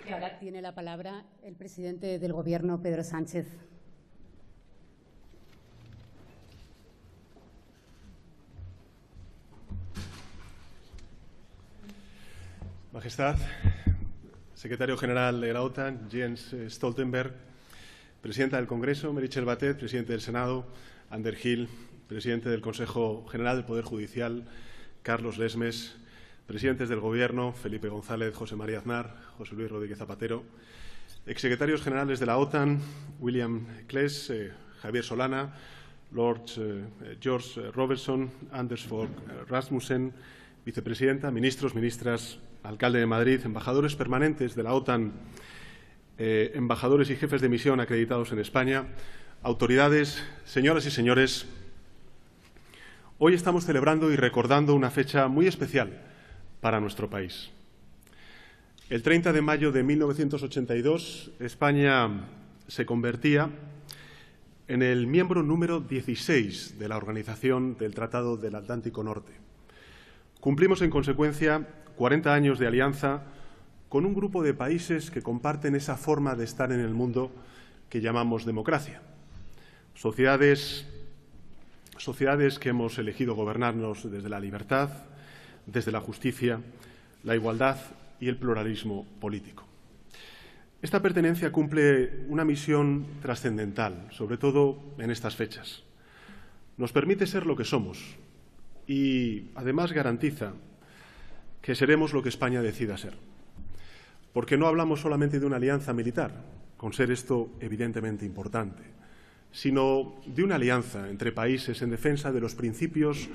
Y ahora tiene la palabra el presidente del Gobierno, Pedro Sánchez. Majestad, secretario general de la OTAN, Jens Stoltenberg, presidenta del Congreso, Meritxell Batet, presidente del Senado, Ander Gil, presidente del Consejo General del Poder Judicial, Carlos Lesmes, presidentes del Gobierno, Felipe González, José María Aznar, José Luis Rodríguez Zapatero, exsecretarios generales de la OTAN, William Claes, Javier Solana, Lord George Robertson, Anders Fogh Rasmussen, vicepresidenta, ministros, ministras, alcalde de Madrid, embajadores permanentes de la OTAN, embajadores y jefes de misión acreditados en España, autoridades, señoras y señores, hoy estamos celebrando y recordando una fecha muy especial para nuestro país. El 30 de mayo de 1982, España se convertía en el miembro número 16 de la Organización del Tratado del Atlántico Norte. Cumplimos, en consecuencia, 40 años de alianza con un grupo de países que comparten esa forma de estar en el mundo que llamamos democracia. Sociedades que hemos elegido gobernarnos desde la libertad, desde la justicia, la igualdad y el pluralismo político. Esta pertenencia cumple una misión trascendental, sobre todo en estas fechas. Nos permite ser lo que somos y, además, garantiza que seremos lo que España decida ser. Porque no hablamos solamente de una alianza militar, con ser esto evidentemente importante, sino de una alianza entre países en defensa de los principios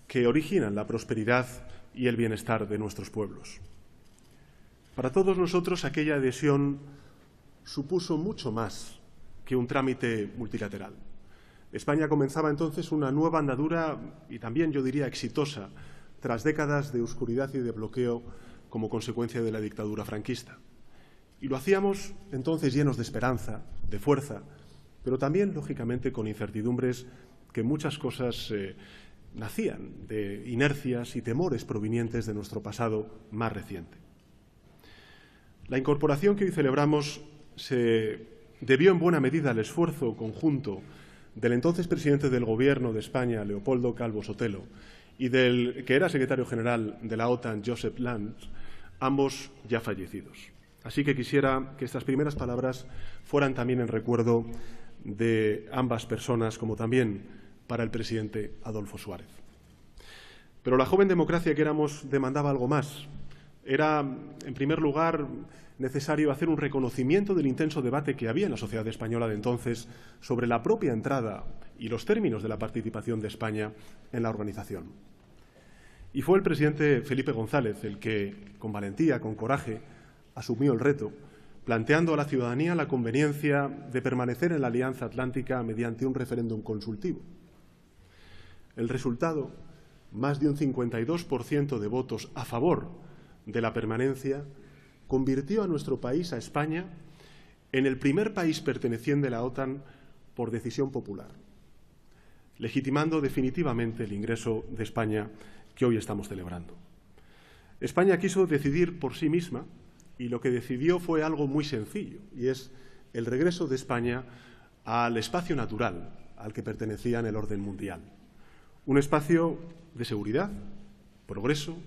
que originan la prosperidad y el bienestar de nuestros pueblos. Para todos nosotros, aquella adhesión supuso mucho más que un trámite multilateral. España comenzaba entonces una nueva andadura y también, yo diría, exitosa, tras décadas de oscuridad y de bloqueo como consecuencia de la dictadura franquista. Y lo hacíamos entonces llenos de esperanza, de fuerza, pero también, lógicamente, con incertidumbres que muchas cosas nacían de inercias y temores provenientes de nuestro pasado más reciente. La incorporación que hoy celebramos se debió en buena medida al esfuerzo conjunto del entonces presidente del Gobierno de España, Leopoldo Calvo Sotelo, y del que era secretario general de la OTAN, Joseph Lance, ambos ya fallecidos. Así que quisiera que estas primeras palabras fueran también en recuerdo de ambas personas, como también para el presidente Adolfo Suárez. Pero la joven democracia que éramos demandaba algo más. Era, en primer lugar, necesario hacer un reconocimiento del intenso debate que había en la sociedad española de entonces sobre la propia entrada y los términos de la participación de España en la organización. Y fue el presidente Felipe González el que, con valentía, con coraje, asumió el reto, planteando a la ciudadanía la conveniencia de permanecer en la Alianza Atlántica mediante un referéndum consultivo. El resultado, más de un 52% de votos a favor de la permanencia, convirtió a nuestro país, a España, en el primer país perteneciente a la OTAN por decisión popular, legitimando definitivamente el ingreso de España que hoy estamos celebrando. España quiso decidir por sí misma y lo que decidió fue algo muy sencillo, y es el regreso de España al espacio natural al que pertenecía en el orden mundial. Un espacio de seguridad, progreso,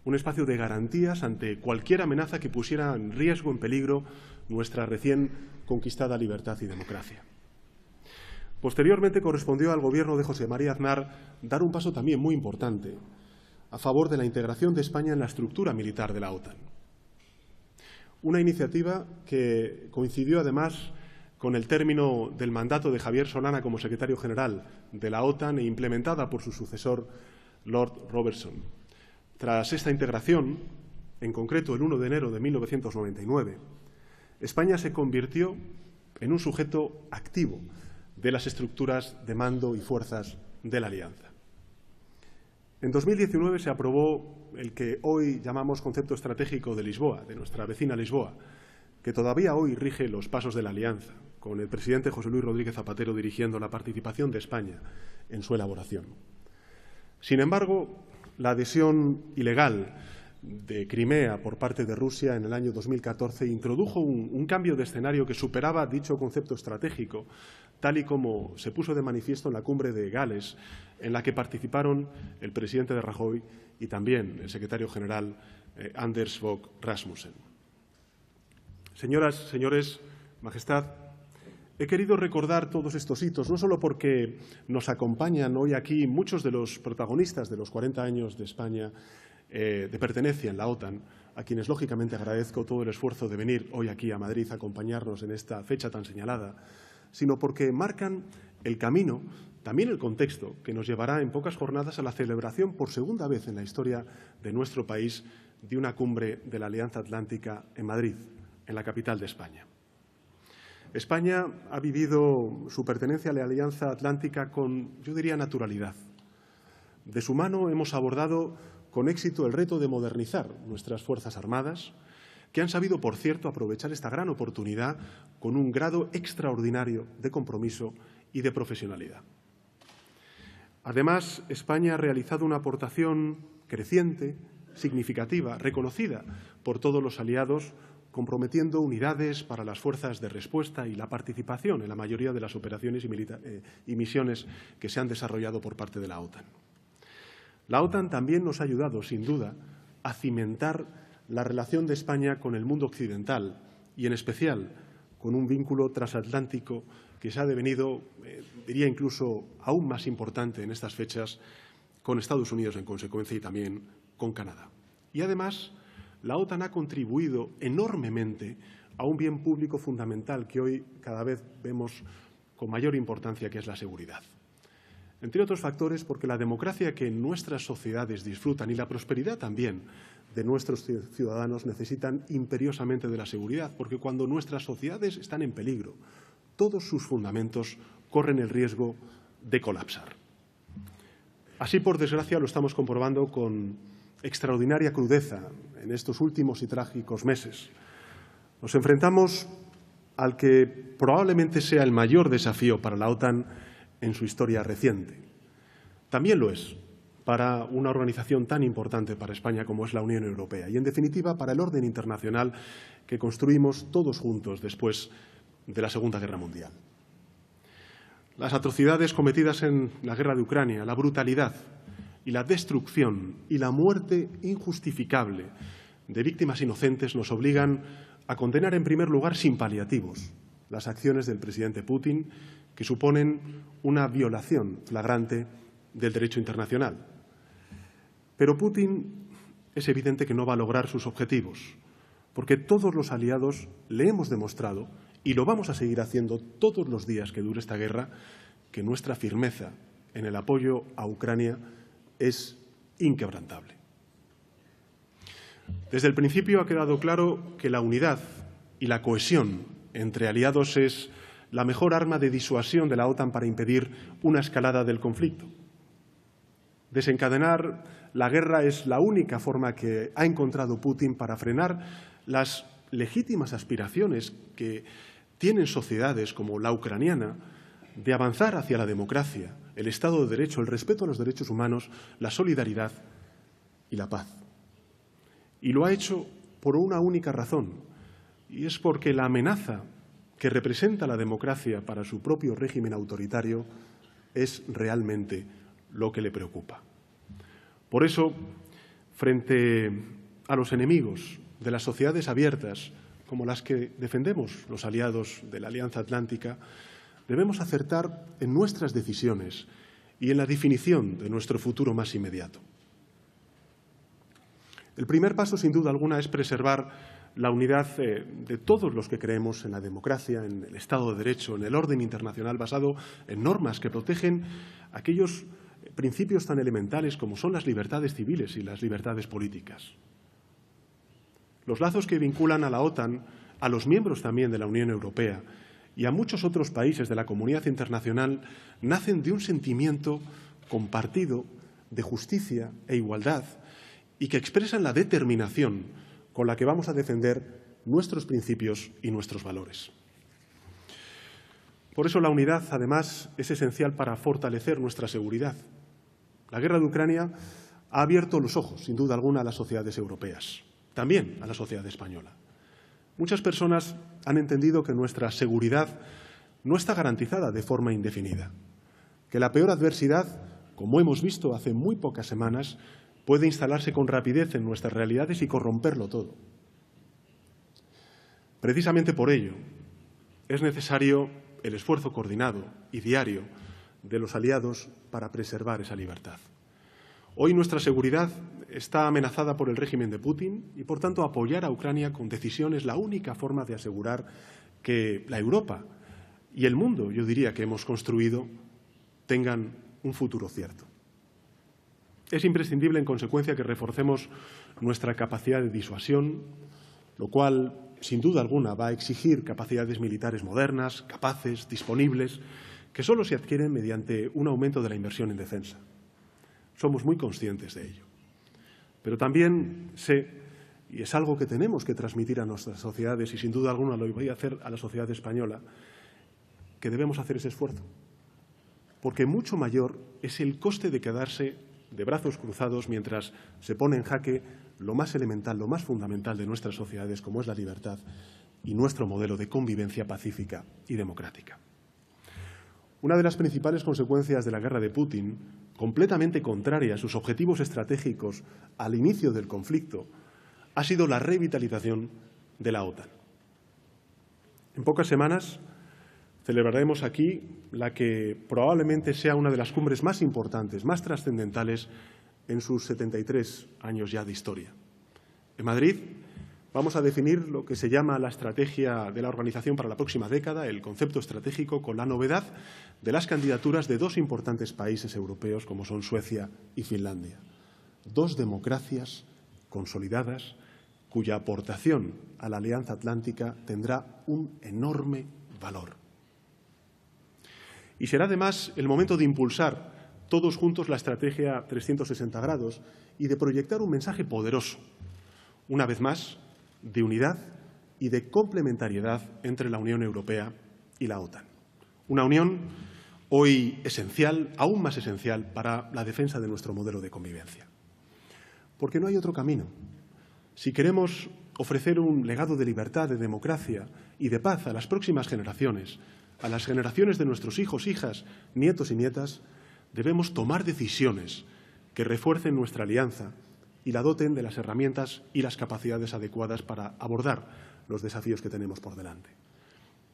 un espacio de garantías ante cualquier amenaza que pusiera en riesgo, en peligro, nuestra recién conquistada libertad y democracia. Posteriormente correspondió al Gobierno de José María Aznar dar un paso también muy importante a favor de la integración de España en la estructura militar de la OTAN. Una iniciativa que coincidió además con el término del mandato de Javier Solana como secretario general de la OTAN e implementada por su sucesor, Lord Robertson. Tras esta integración, en concreto el 1 de enero de 1999, España se convirtió en un sujeto activo de las estructuras de mando y fuerzas de la Alianza. En 2019 se aprobó el que hoy llamamos concepto estratégico de Lisboa, de nuestra vecina Lisboa, que todavía hoy rige los pasos de la Alianza, con el presidente José Luis Rodríguez Zapatero dirigiendo la participación de España en su elaboración. Sin embargo, la adhesión ilegal de Crimea por parte de Rusia en el año 2014 introdujo un cambio de escenario que superaba dicho concepto estratégico, tal y como se puso de manifiesto en la cumbre de Gales, en la que participaron el presidente de Rajoy y también el secretario general Anders Fogh Rasmussen. Señoras, señores, Majestad, he querido recordar todos estos hitos, no solo porque nos acompañan hoy aquí muchos de los protagonistas de los 40 años de España de pertenencia en la OTAN, a quienes lógicamente agradezco todo el esfuerzo de venir hoy aquí a Madrid a acompañarnos en esta fecha tan señalada, sino porque marcan el camino, también el contexto, que nos llevará en pocas jornadas a la celebración por segunda vez en la historia de nuestro país de una cumbre de la Alianza Atlántica en Madrid, en la capital de España. España ha vivido su pertenencia a la Alianza Atlántica con, yo diría, naturalidad. De su mano hemos abordado con éxito el reto de modernizar nuestras Fuerzas Armadas, que han sabido, por cierto, aprovechar esta gran oportunidad con un grado extraordinario de compromiso y de profesionalidad. Además, España ha realizado una aportación creciente, significativa, reconocida por todos los aliados, comprometiendo unidades para las fuerzas de respuesta y la participación en la mayoría de las operaciones y misiones que se han desarrollado por parte de la OTAN. La OTAN también nos ha ayudado, sin duda, a cimentar la relación de España con el mundo occidental y, en especial, con un vínculo transatlántico que se ha devenido, diría incluso, aún más importante en estas fechas, con Estados Unidos en consecuencia y también con Canadá. Y, además, la OTAN ha contribuido enormemente a un bien público fundamental que hoy cada vez vemos con mayor importancia, que es la seguridad. Entre otros factores, porque la democracia que nuestras sociedades disfrutan y la prosperidad también de nuestros ciudadanos necesitan imperiosamente de la seguridad, porque cuando nuestras sociedades están en peligro, todos sus fundamentos corren el riesgo de colapsar. Así, por desgracia, lo estamos comprobando con extraordinaria crudeza en estos últimos y trágicos meses. Nos enfrentamos al que probablemente sea el mayor desafío para la OTAN en su historia reciente. También lo es para una organización tan importante para España como es la Unión Europea y, en definitiva, para el orden internacional que construimos todos juntos después de la Segunda Guerra Mundial. Las atrocidades cometidas en la guerra de Ucrania, la brutalidad y la destrucción y la muerte injustificable de víctimas inocentes nos obligan a condenar, en primer lugar, sin paliativos, las acciones del presidente Putin, que suponen una violación flagrante del derecho internacional. Pero Putin es evidente que no va a lograr sus objetivos, porque todos los aliados le hemos demostrado, y lo vamos a seguir haciendo todos los días que dure esta guerra, que nuestra firmeza en el apoyo a Ucrania es inquebrantable. Desde el principio ha quedado claro que la unidad y la cohesión entre aliados es la mejor arma de disuasión de la OTAN para impedir una escalada del conflicto. Desencadenar la guerra es la única forma que ha encontrado Putin para frenar las legítimas aspiraciones que tienen sociedades como la ucraniana de avanzar hacia la democracia, el Estado de Derecho, el respeto a los derechos humanos, la solidaridad y la paz. Y lo ha hecho por una única razón, y es porque la amenaza que representa la democracia para su propio régimen autoritario es realmente lo que le preocupa. Por eso, frente a los enemigos de las sociedades abiertas, como las que defendemos los aliados de la Alianza Atlántica, debemos acertar en nuestras decisiones y en la definición de nuestro futuro más inmediato. El primer paso, sin duda alguna, es preservar la unidad de todos los que creemos en la democracia, en el Estado de Derecho, en el orden internacional basado en normas que protegen aquellos principios tan elementales como son las libertades civiles y las libertades políticas. Los lazos que vinculan a la OTAN, a los miembros también de la Unión Europea y a muchos otros países de la comunidad internacional nacen de un sentimiento compartido de justicia e igualdad y que expresan la determinación con la que vamos a defender nuestros principios y nuestros valores. Por eso la unidad, además, es esencial para fortalecer nuestra seguridad. La guerra de Ucrania ha abierto los ojos, sin duda alguna, a las sociedades europeas, también a la sociedad española. Muchas personas han entendido que nuestra seguridad no está garantizada de forma indefinida, que la peor adversidad, como hemos visto hace muy pocas semanas, puede instalarse con rapidez en nuestras realidades y corromperlo todo. Precisamente por ello, es necesario el esfuerzo coordinado y diario de los aliados para preservar esa libertad. Hoy nuestra seguridad está amenazada por el régimen de Putin y, por tanto, apoyar a Ucrania con decisión es la única forma de asegurar que la Europa y el mundo, yo diría, que hemos construido, tengan un futuro cierto. Es imprescindible, en consecuencia, que reforcemos nuestra capacidad de disuasión, lo cual, sin duda alguna, va a exigir capacidades militares modernas, capaces, disponibles, que solo se adquieren mediante un aumento de la inversión en defensa. Somos muy conscientes de ello. Pero también sé, y es algo que tenemos que transmitir a nuestras sociedades, y sin duda alguna lo voy a hacer a la sociedad española, que debemos hacer ese esfuerzo. Porque mucho mayor es el coste de quedarse de brazos cruzados mientras se pone en jaque lo más elemental, lo más fundamental de nuestras sociedades, como es la libertad y nuestro modelo de convivencia pacífica y democrática. Una de las principales consecuencias de la guerra de Putin, completamente contraria a sus objetivos estratégicos al inicio del conflicto, ha sido la revitalización de la OTAN. En pocas semanas celebraremos aquí la que probablemente sea una de las cumbres más importantes, más trascendentales en sus 73 años ya de historia. En Madrid vamos a definir lo que se llama la estrategia de la organización para la próxima década, el concepto estratégico, con la novedad de las candidaturas de dos importantes países europeos como son Suecia y Finlandia. Dos democracias consolidadas cuya aportación a la Alianza Atlántica tendrá un enorme valor. Y será además el momento de impulsar todos juntos la estrategia 360 grados y de proyectar un mensaje poderoso, una vez más, de unidad y de complementariedad entre la Unión Europea y la OTAN. Una unión hoy esencial, aún más esencial, para la defensa de nuestro modelo de convivencia. Porque no hay otro camino. Si queremos ofrecer un legado de libertad, de democracia y de paz a las próximas generaciones, a las generaciones de nuestros hijos, hijas, nietos y nietas, debemos tomar decisiones que refuercen nuestra alianza y la doten de las herramientas y las capacidades adecuadas para abordar los desafíos que tenemos por delante.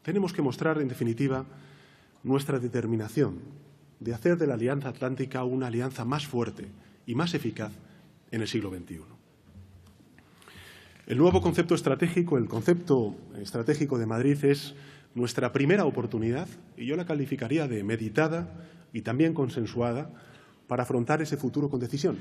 Tenemos que mostrar, en definitiva, nuestra determinación de hacer de la Alianza Atlántica una alianza más fuerte y más eficaz en el siglo XXI. El nuevo concepto estratégico, el concepto estratégico de Madrid, es nuestra primera oportunidad, y yo la calificaría de meditada y también consensuada, para afrontar ese futuro con decisión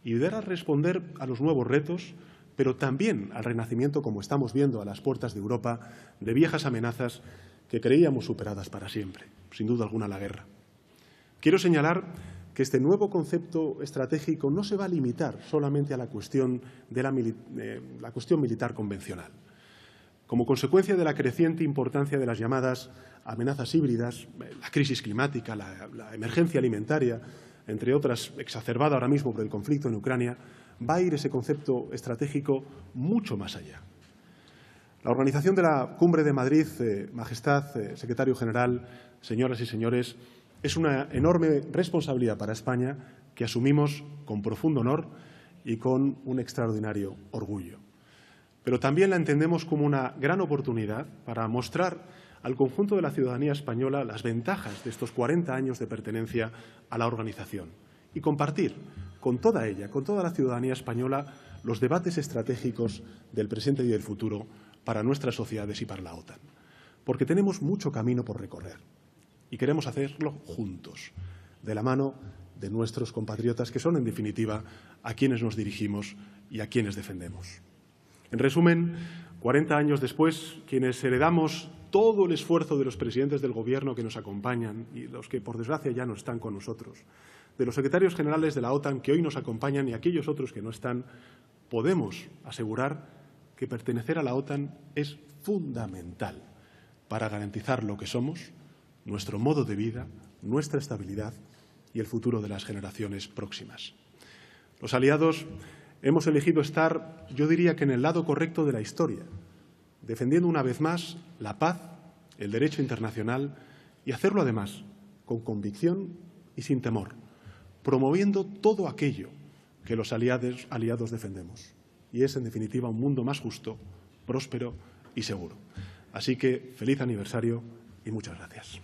y dar a responder a los nuevos retos, pero también al renacimiento, como estamos viendo a las puertas de Europa, de viejas amenazas que creíamos superadas para siempre, sin duda alguna la guerra. Quiero señalar que este nuevo concepto estratégico no se va a limitar solamente a la cuestión militar convencional. Como consecuencia de la creciente importancia de las llamadas amenazas híbridas, la crisis climática, la emergencia alimentaria, entre otras, exacerbada ahora mismo por el conflicto en Ucrania, va a ir ese concepto estratégico mucho más allá. La organización de la Cumbre de Madrid, Majestad, Secretario General, señoras y señores, es una enorme responsabilidad para España que asumimos con profundo honor y con un extraordinario orgullo. Pero también la entendemos como una gran oportunidad para mostrar al conjunto de la ciudadanía española las ventajas de estos 40 años de pertenencia a la organización y compartir con toda ella, con toda la ciudadanía española, los debates estratégicos del presente y del futuro para nuestras sociedades y para la OTAN. Porque tenemos mucho camino por recorrer y queremos hacerlo juntos, de la mano de nuestros compatriotas, que son, en definitiva, a quienes nos dirigimos y a quienes defendemos. En resumen, 40 años después, quienes heredamos todo el esfuerzo de los presidentes del Gobierno que nos acompañan y los que, por desgracia, ya no están con nosotros, de los secretarios generales de la OTAN que hoy nos acompañan y aquellos otros que no están, podemos asegurar que pertenecer a la OTAN es fundamental para garantizar lo que somos, nuestro modo de vida, nuestra estabilidad y el futuro de las generaciones próximas. Los aliados hemos elegido estar, yo diría que en el lado correcto de la historia, defendiendo una vez más la paz, el derecho internacional y hacerlo además con convicción y sin temor, promoviendo todo aquello que los aliados defendemos. Y es, en definitiva, un mundo más justo, próspero y seguro. Así que, feliz aniversario y muchas gracias.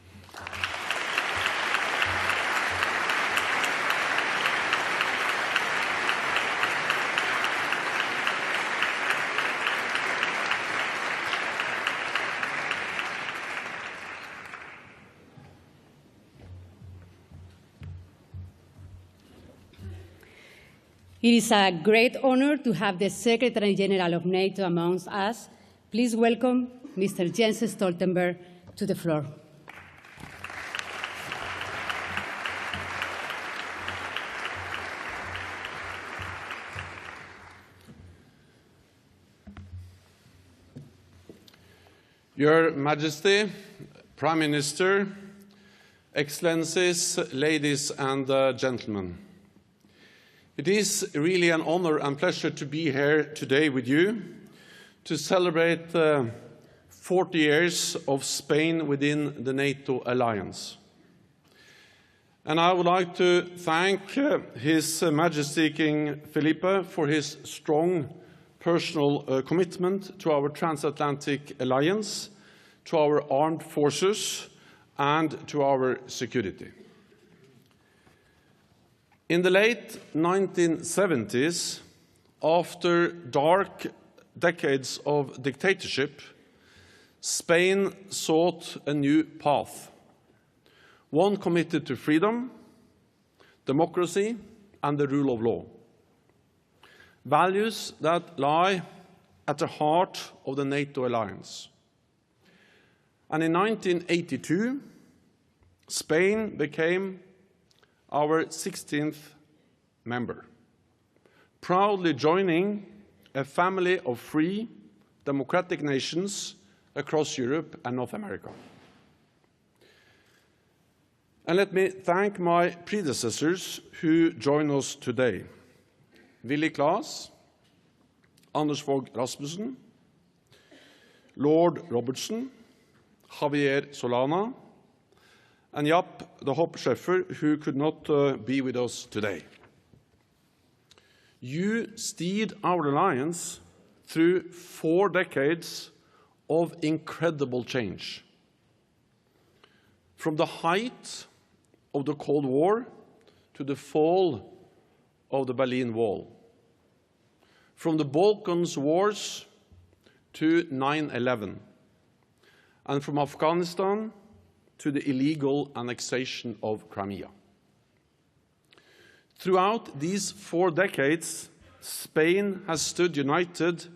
It is a great honor to have the Secretary General of NATO amongst us. Please welcome Mr. Jens Stoltenberg to the floor. Your Majesty, Prime Minister, Excellencies, ladies and gentlemen. It is really an honor and pleasure to be here today with you to celebrate 40 years of Spain within the NATO alliance. And I would like to thank His Majesty King Felipe for his strong personal commitment to our transatlantic alliance, to our armed forces, and to our security. In the late 1970s, after dark decades of dictatorship, Spain sought a new path, one committed to freedom, democracy, and the rule of law, values that lie at the heart of the NATO alliance. And in 1982, Spain became our 16th member, proudly joining a family of free, democratic nations across Europe and North America. And let me thank my predecessors who join us today. Willy Claes, Anders Fogh Rasmussen, Lord Robertson, Javier Solana, and Jaap de Hoop Scheffer, who could not be with us today. You steered our alliance through 4 decades of incredible change. From the height of the Cold War to the fall of the Berlin Wall. From the Balkans wars to 9/11. And from Afghanistan to the illegal annexation of Crimea. Throughout these 4 decades, Spain has stood united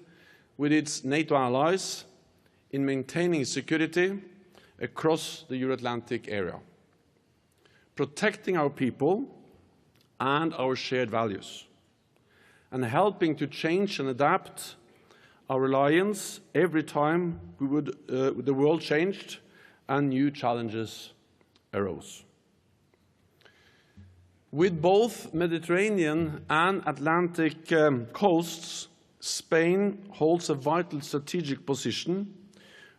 with its NATO allies in maintaining security across the Euro-Atlantic area, protecting our people and our shared values, and helping to change and adapt our alliance every time the world changed and new challenges arose. With both Mediterranean and Atlantic coasts, Spain holds a vital strategic position,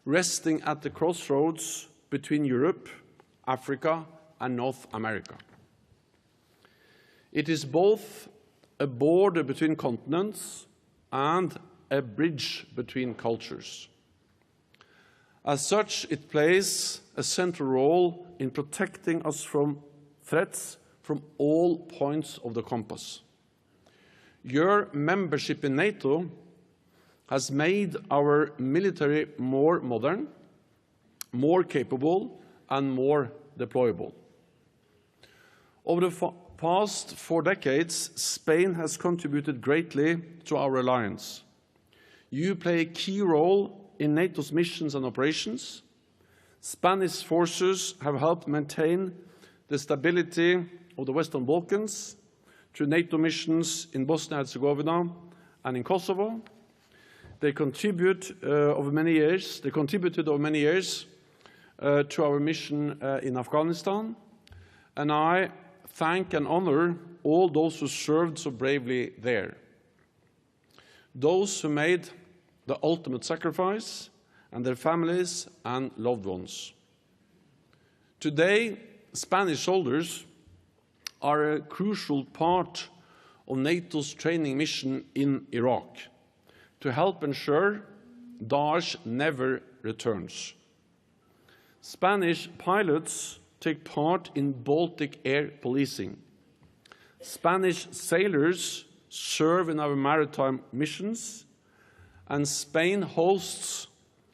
resting at the crossroads between Europe, Africa, and North America. It is both a border between continents and a bridge between cultures. As such, it plays a central role in protecting us from threats from all points of the compass. Your membership in NATO has made our military more modern, more capable, and more deployable. Over the past 4 decades, Spain has contributed greatly to our alliance. You play a key role in NATO's missions and operations. Spanish forces have helped maintain the stability of the Western Balkans through NATO missions in Bosnia and Herzegovina and in Kosovo. They contributed over many years to our mission in Afghanistan, and I thank and honor all those who served so bravely there, those who made the ultimate sacrifice, and their families and loved ones. Today, Spanish soldiers are a crucial part of NATO's training mission in Iraq to help ensure Daesh never returns. Spanish pilots take part in Baltic air policing. Spanish sailors serve in our maritime missions, and Spain hosts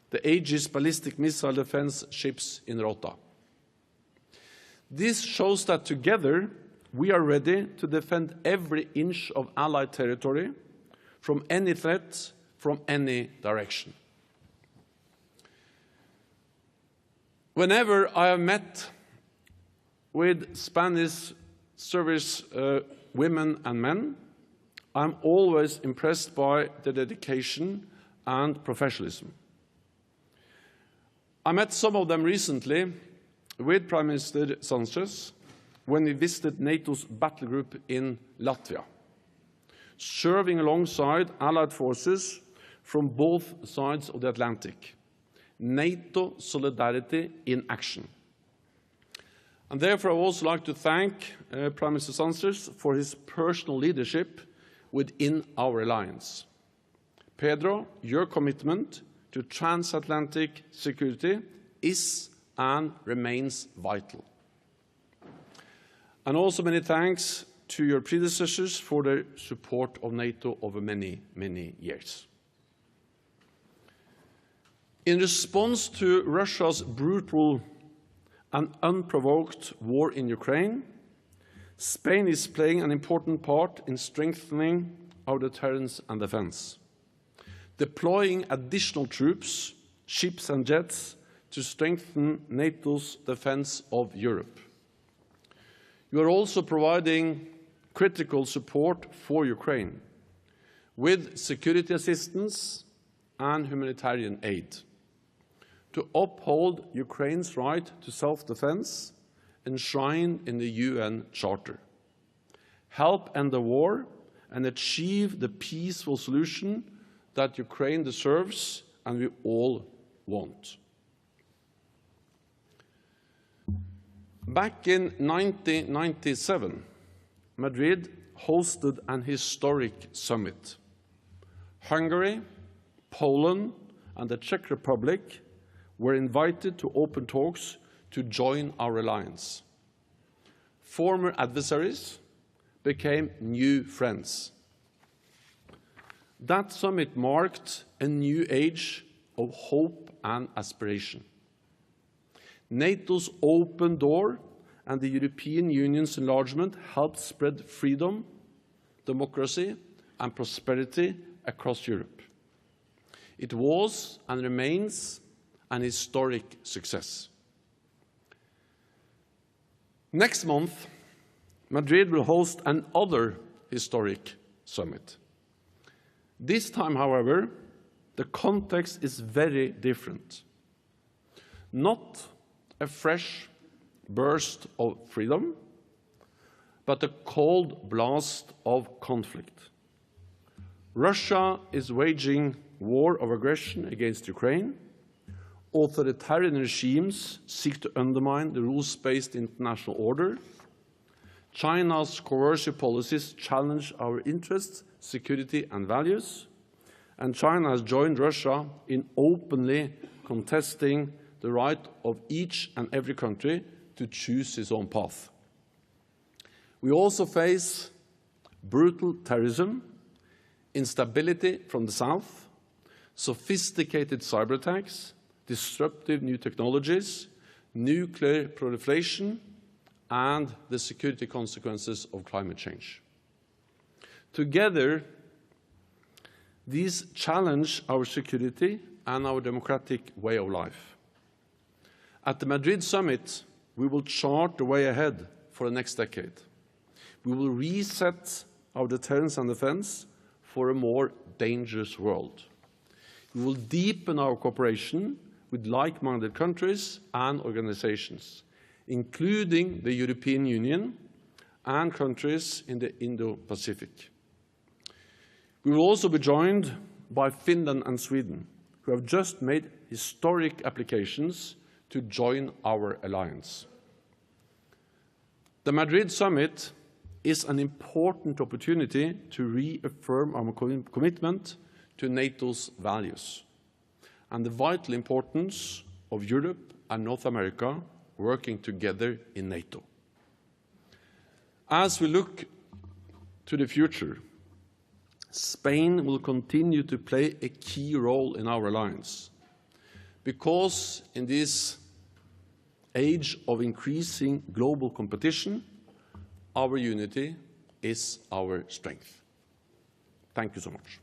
the Aegis ballistic missile defense ships in Rota. This shows that together we are ready to defend every inch of Allied territory from any threat, from any direction. Whenever I have met with Spanish service women and men, I'm always impressed by their dedication and professionalism. I met some of them recently with Prime Minister Sanchez when we visited NATO's battle group in Latvia, serving alongside Allied forces from both sides of the Atlantic. NATO solidarity in action. And therefore, I would also like to thank Prime Minister Sanchez for his personal leadership within our alliance. Pedro, your commitment to transatlantic security is and remains vital. And also many thanks to your predecessors for their support of NATO over many, many years. In response to Russia's brutal and unprovoked war in Ukraine, Spain is playing an important part in strengthening our deterrence and defense, deploying additional troops, ships and jets to strengthen NATO's defense of Europe. You are also providing critical support for Ukraine with security assistance and humanitarian aid to uphold Ukraine's right to self-defense enshrined in the UN Charter, help end the war and achieve the peaceful solution that Ukraine deserves and we all want. Back in 1997, Madrid hosted an historic summit. Hungary, Poland, and the Czech Republic were invited to open talks to join our alliance. Former adversaries became new friends. That summit marked a new age of hope and aspiration. NATO's open door and the European Union's enlargement helped spread freedom, democracy, and prosperity across Europe. It was and remains an historic success. Next month, Madrid will host another historic summit. This time, however, the context is very different. Not a fresh burst of freedom, but a cold blast of conflict. Russia is waging war of aggression against Ukraine. Authoritarian regimes seek to undermine the rules-based international order. China's coercive policies challenge our interests, security, and values. And China has joined Russia in openly contesting the right of each and every country to choose its own path. We also face brutal terrorism, instability from the south, sophisticated cyber attacks, disruptive new technologies, nuclear proliferation, and the security consequences of climate change. Together, these challenge our security and our democratic way of life. At the Madrid summit, we will chart the way ahead for the next decade. We will reset our deterrence and defense for a more dangerous world. We will deepen our cooperation with like-minded countries and organizations, including the European Union and countries in the Indo-Pacific. We will also be joined by Finland and Sweden, who have just made historic applications to join our alliance. The Madrid summit is an important opportunity to reaffirm our commitment to NATO's values and the vital importance of Europe and North America working together in NATO. As we look to the future, Spain will continue to play a key role in our alliance, because in this age of increasing global competition, our unity is our strength. Thank you so much.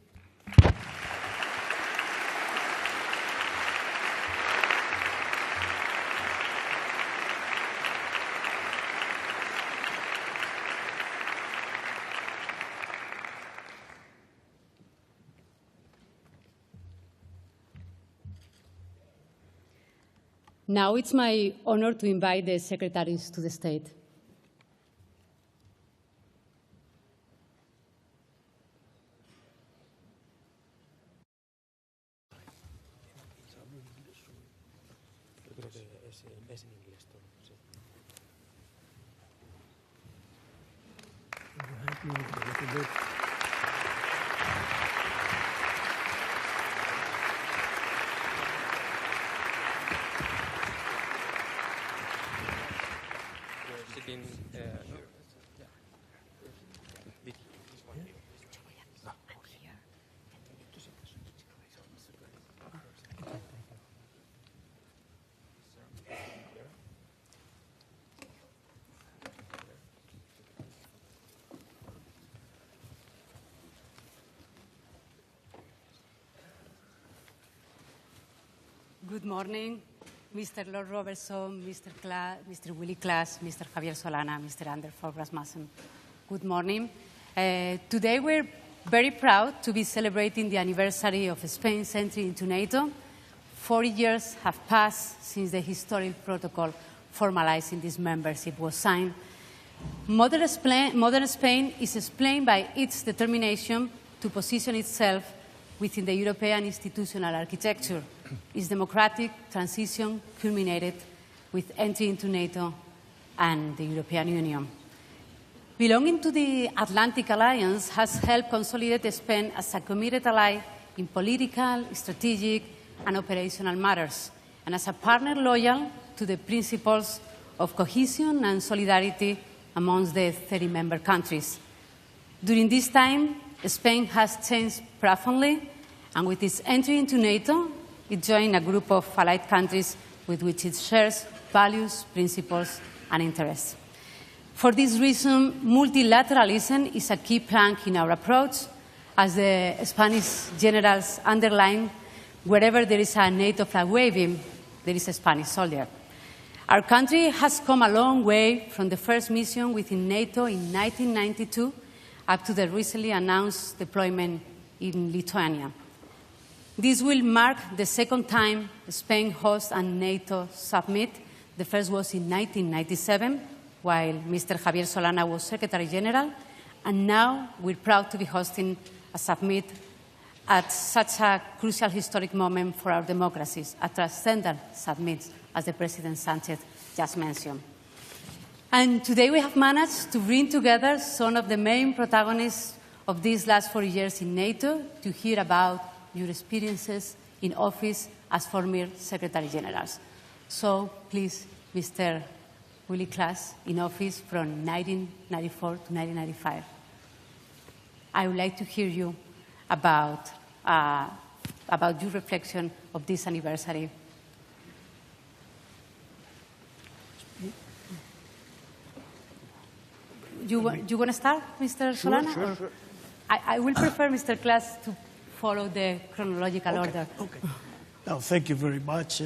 Now it's my honor to invite the secretaries to the stage. Good morning, Mr. Lord Robertson, Mr. Willy Klaas, Mr. Javier Solana, Mr. Anders Fogh Rasmussen. Good morning. Today we're very proud to be celebrating the anniversary of Spain's entry into NATO. 40 years have passed since the historic protocol formalizing this membership was signed. Modern Spain is explained by its determination to position itself within the European institutional architecture. Its democratic transition culminated with entry into NATO and the European Union. Belonging to the Atlantic Alliance has helped consolidate Spain as a committed ally in political, strategic, and operational matters, and as a partner loyal to the principles of cohesion and solidarity amongst the 30 member countries. During this time, Spain has changed profoundly, and with its entry into NATO, it joined a group of allied countries with which it shares values, principles, and interests. For this reason, multilateralism is a key plank in our approach. As the Spanish generals underlined, wherever there is a NATO flag waving, there is a Spanish soldier. Our country has come a long way from the first mission within NATO in 1992 up to the recently announced deployment in Lithuania. This will mark the second time Spain hosts a NATO summit. The first was in 1997, while Mr. Javier Solana was Secretary General, and now we're proud to be hosting a summit at such a crucial historic moment for our democracies, a transcendent summit, as the President Sanchez just mentioned. And today we have managed to bring together some of the main protagonists of these last 4 years in NATO to hear about your experiences in office as former Secretary Generals. So please, Mr. Willy Klaas, in office from 1994 to 1995. I would like to hear you about your reflection of this anniversary. You want to start, Mr. Solana? Sure. I will prefer, Mr. Klaas, to follow the chronological order. Okay. Now, thank you very much.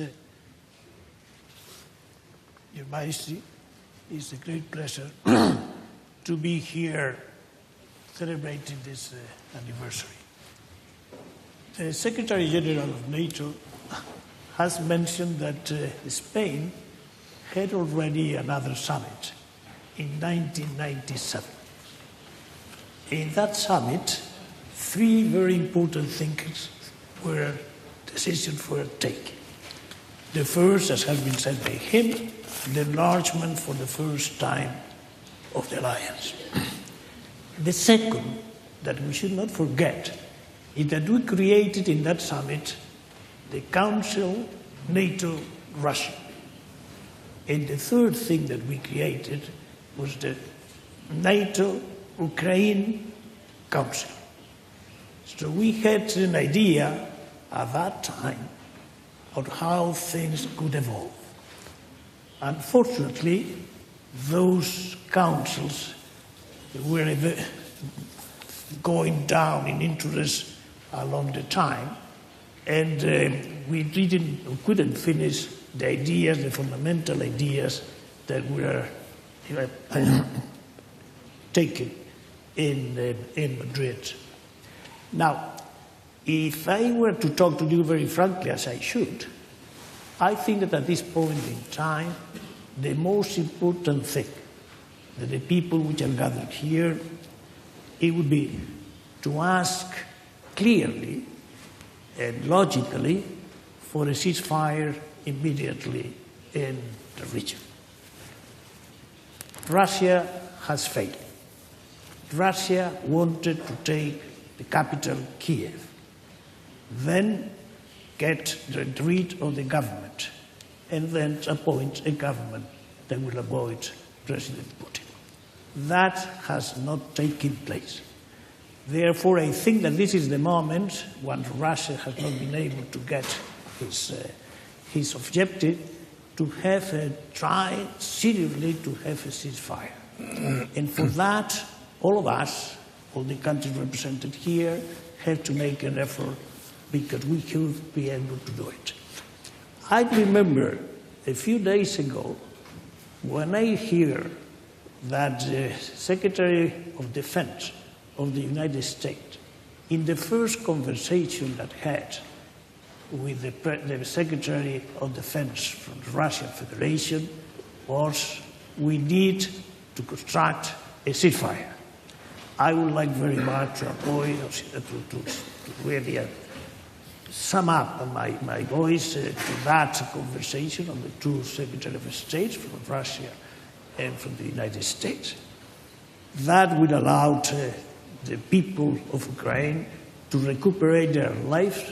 Your Majesty, it's a great pleasure to be here celebrating this anniversary. The Secretary General of NATO has mentioned that Spain had already another summit in 1997. In that summit, three very important things decisions were taken. The first, as has been said by him, the enlargement for the first time of the alliance. The second, that we should not forget, is that we created in that summit the Council NATO-Russia. And the third thing that we created was the NATO-Ukraine Council. So we had an idea at that time of how things could evolve. Unfortunately, those councils were going down in interest along the time, and we couldn't finish the ideas, the fundamental ideas that were taken in Madrid. Now, if I were to talk to you very frankly, as I should, I think that at this point in time, the most important thing that the people which are gathered here, it would be to ask clearly and logically for a ceasefire immediately in the region. Russia has failed. Russia wanted to take the capital, Kiev, then get rid of the government, and then appoint a government that will avoid President Putin. That has not taken place. Therefore, I think that this is the moment, once Russia has not been able to get his objective, to try seriously to have a ceasefire. And for that, all of us, all the countries represented here, have to make an effort because we should be able to do it. I remember a few days ago when I hear that the Secretary of Defense of the United States, in the first conversation that had with the Secretary of Defense from the Russian Federation, was we need to construct a ceasefire. I would like very much to really sum up my voice to that conversation of the two Secretaries of State from Russia and from the United States. That would allow the people of Ukraine to recuperate their lives,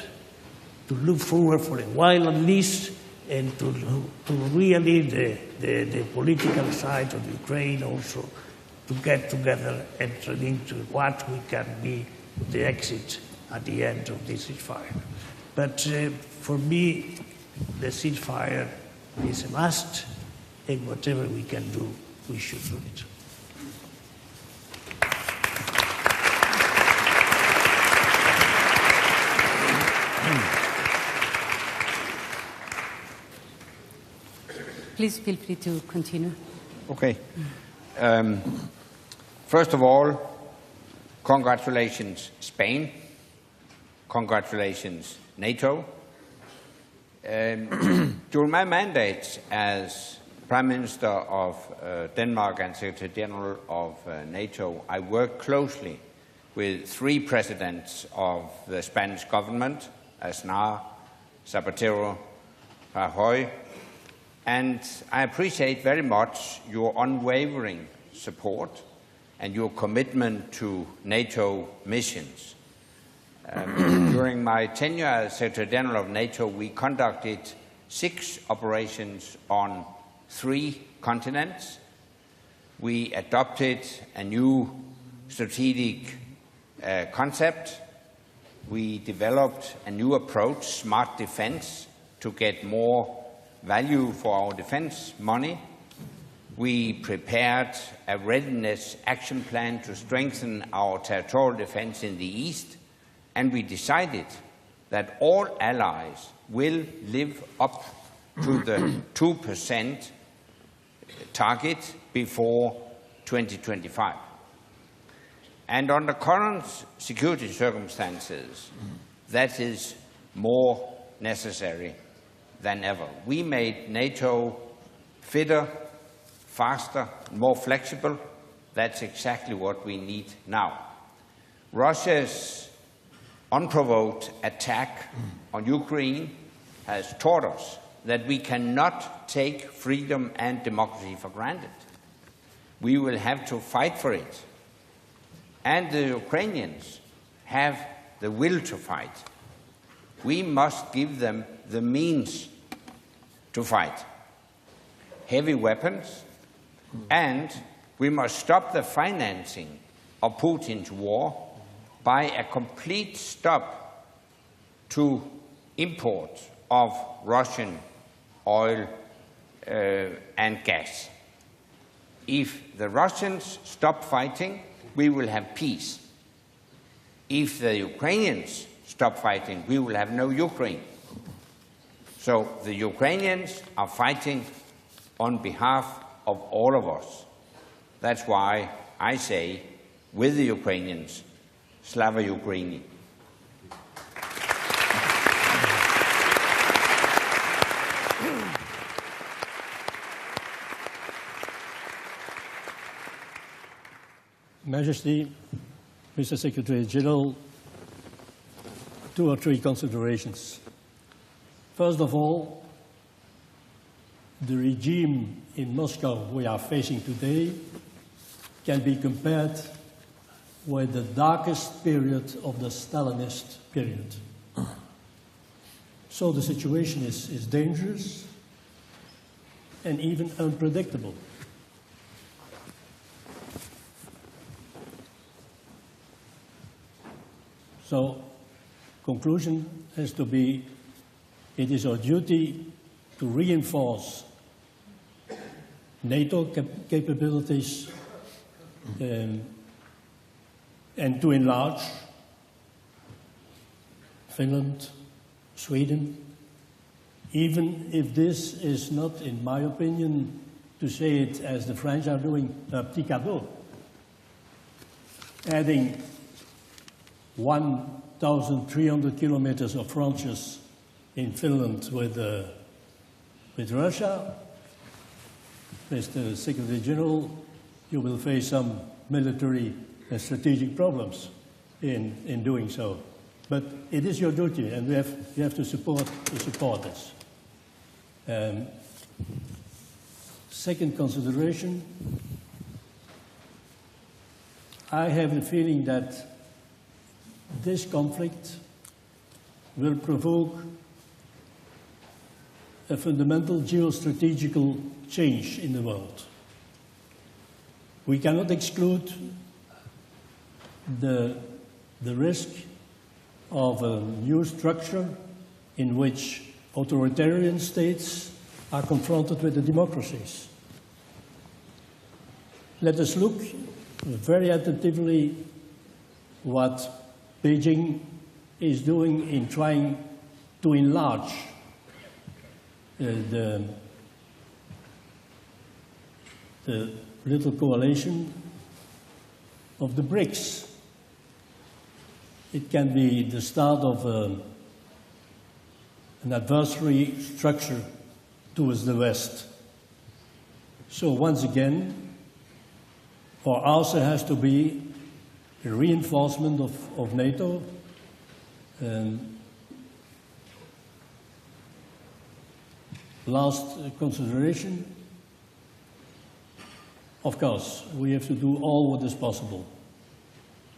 to look forward for a while at least, and to really the political side of Ukraine also to get together and turn into what we can be the exit at the end of this ceasefire. But for me, the ceasefire is a must, and whatever we can do, we should do it. Please feel free to continue. Okay. First of all, congratulations, Spain. Congratulations, NATO. During my mandate as Prime Minister of Denmark and Secretary General of NATO, I worked closely with three presidents of the Spanish government, Aznar, Zapatero, Rajoy, and I appreciate very much your unwavering support and your commitment to NATO missions. During my tenure as Secretary General of NATO, we conducted 6 operations on 3 continents. We adopted a new strategic concept. We developed a new approach, smart defense, to get more value for our defense money. We prepared a readiness action plan to strengthen our territorial defense in the East, and we decided that all allies will live up to the 2% target before 2025. And under current security circumstances, that is more necessary than ever. We made NATO fitter faster, more flexible. That's exactly what we need now. Russia's unprovoked attack on Ukraine has taught us that we cannot take freedom and democracy for granted. We will have to fight for it. And the Ukrainians have the will to fight. We must give them the means to fight. Heavy weapons, and we must stop the financing of Putin's war by a complete stop to import of Russian oil and gas. If the Russians stop fighting, we will have peace. If the Ukrainians stop fighting, we will have no Ukraine. So the Ukrainians are fighting on behalf of all of us. That's why I say, with the Ukrainians, Slava Ukraini. Majesty, Mr. Secretary General, 2 or 3 considerations. First of all, the regime in Moscow we are facing today can be compared with the darkest period of the Stalinist period. So the situation is dangerous and even unpredictable. So, conclusion has to be, it is our duty to reinforce NATO capabilities and to enlarge Finland, Sweden, even if this is not, in my opinion, to say it as the French are doing, a petit cadeau, adding 1,300 kilometers of frontiers in Finland with Russia. Mr. Secretary General, you will face some military and strategic problems in doing so. But it is your duty, and you have to support this. Second consideration, I have the feeling that this conflict will provoke a fundamental geostrategical change in the world. We cannot exclude the risk of a new structure in which authoritarian states are confronted with the democracies. Let us look very attentively what Beijing is doing in trying to enlarge the little coalition of the BRICS. It can be the start of an adversary structure towards the West. So once again, our answer has to be a reinforcement of NATO. Last consideration, of course, we have to do all what is possible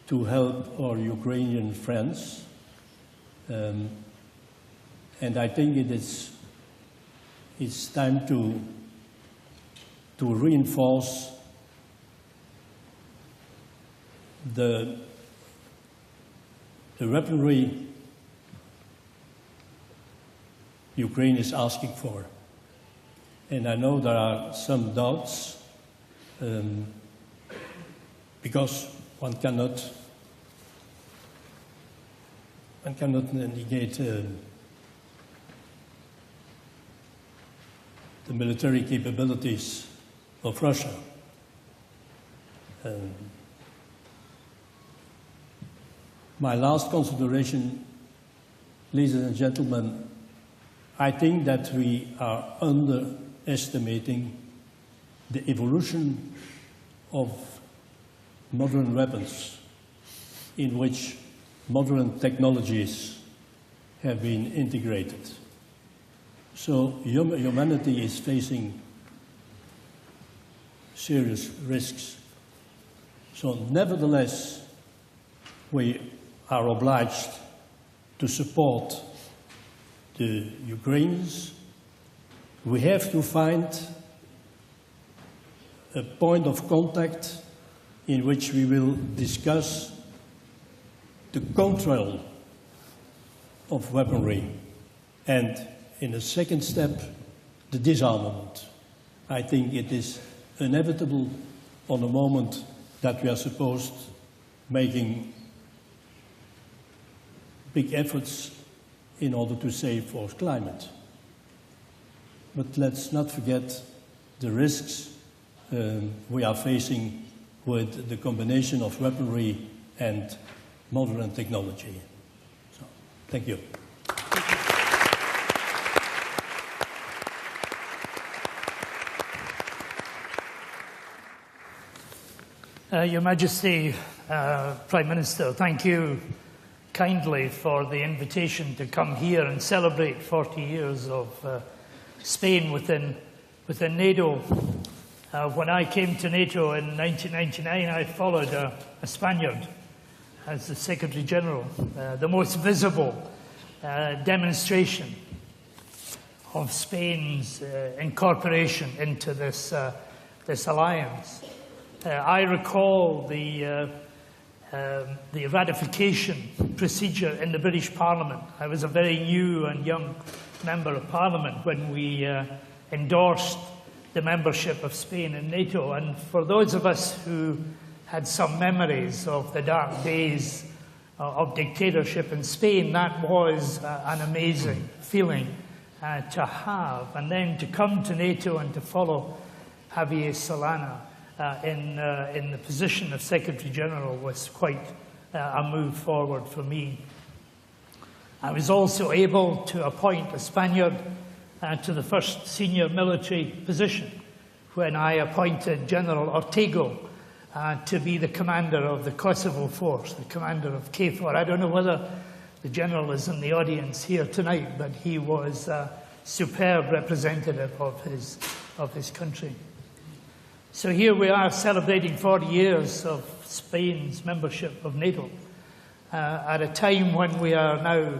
to help our Ukrainian friends. And I think it's time to reinforce the weaponry Ukraine is asking for. And I know there are some doubts because one cannot negate the military capabilities of Russia. My last consideration, ladies and gentlemen, I think that we are underestimating the evolution of modern weapons in which modern technologies have been integrated. So humanity is facing serious risks. So nevertheless, we are obliged to support the Ukrainians. We have to find a point of contact in which we will discuss the control of weaponry and, in a second step, the disarmament. I think it is inevitable on the moment that we are supposed making big efforts in order to save our climate. But let's not forget the risks we are facing with the combination of weaponry and modern technology. So, thank you. Your Majesty, Prime Minister, thank you kindly for the invitation to come here and celebrate 40 years of Spain within NATO. When I came to NATO in 1999, I followed a Spaniard as the Secretary General. The most visible demonstration of Spain's incorporation into this alliance. I recall the ratification procedure in the British Parliament. I was a very new and young member of Parliament when we endorsed the membership of Spain in NATO. And for those of us who had some memories of the dark days of dictatorship in Spain, that was an amazing feeling to have. And then to come to NATO and to follow Javier Solana in the position of Secretary General was quite a move forward for me. I was also able to appoint a Spaniard to the first senior military position when I appointed General Ortego to be the commander of the Kosovo force, the commander of KFOR. I don't know whether the general is in the audience here tonight, but he was a superb representative of his country. So here we are celebrating 40 years of Spain's membership of NATO at a time when we are now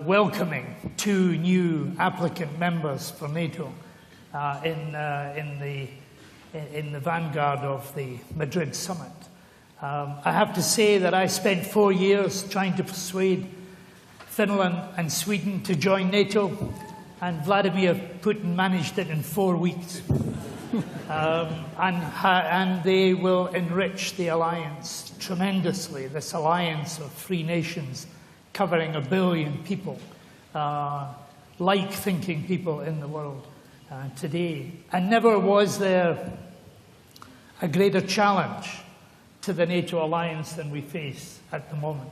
welcoming 2 new applicant members for NATO in the vanguard of the Madrid summit. I have to say that I spent 4 years trying to persuade Finland and Sweden to join NATO, and Vladimir Putin managed it in 4 weeks. And they will enrich the alliance tremendously, this alliance of free nations covering 1 billion people, like-thinking people in the world today. And never was there a greater challenge to the NATO alliance than we face at the moment.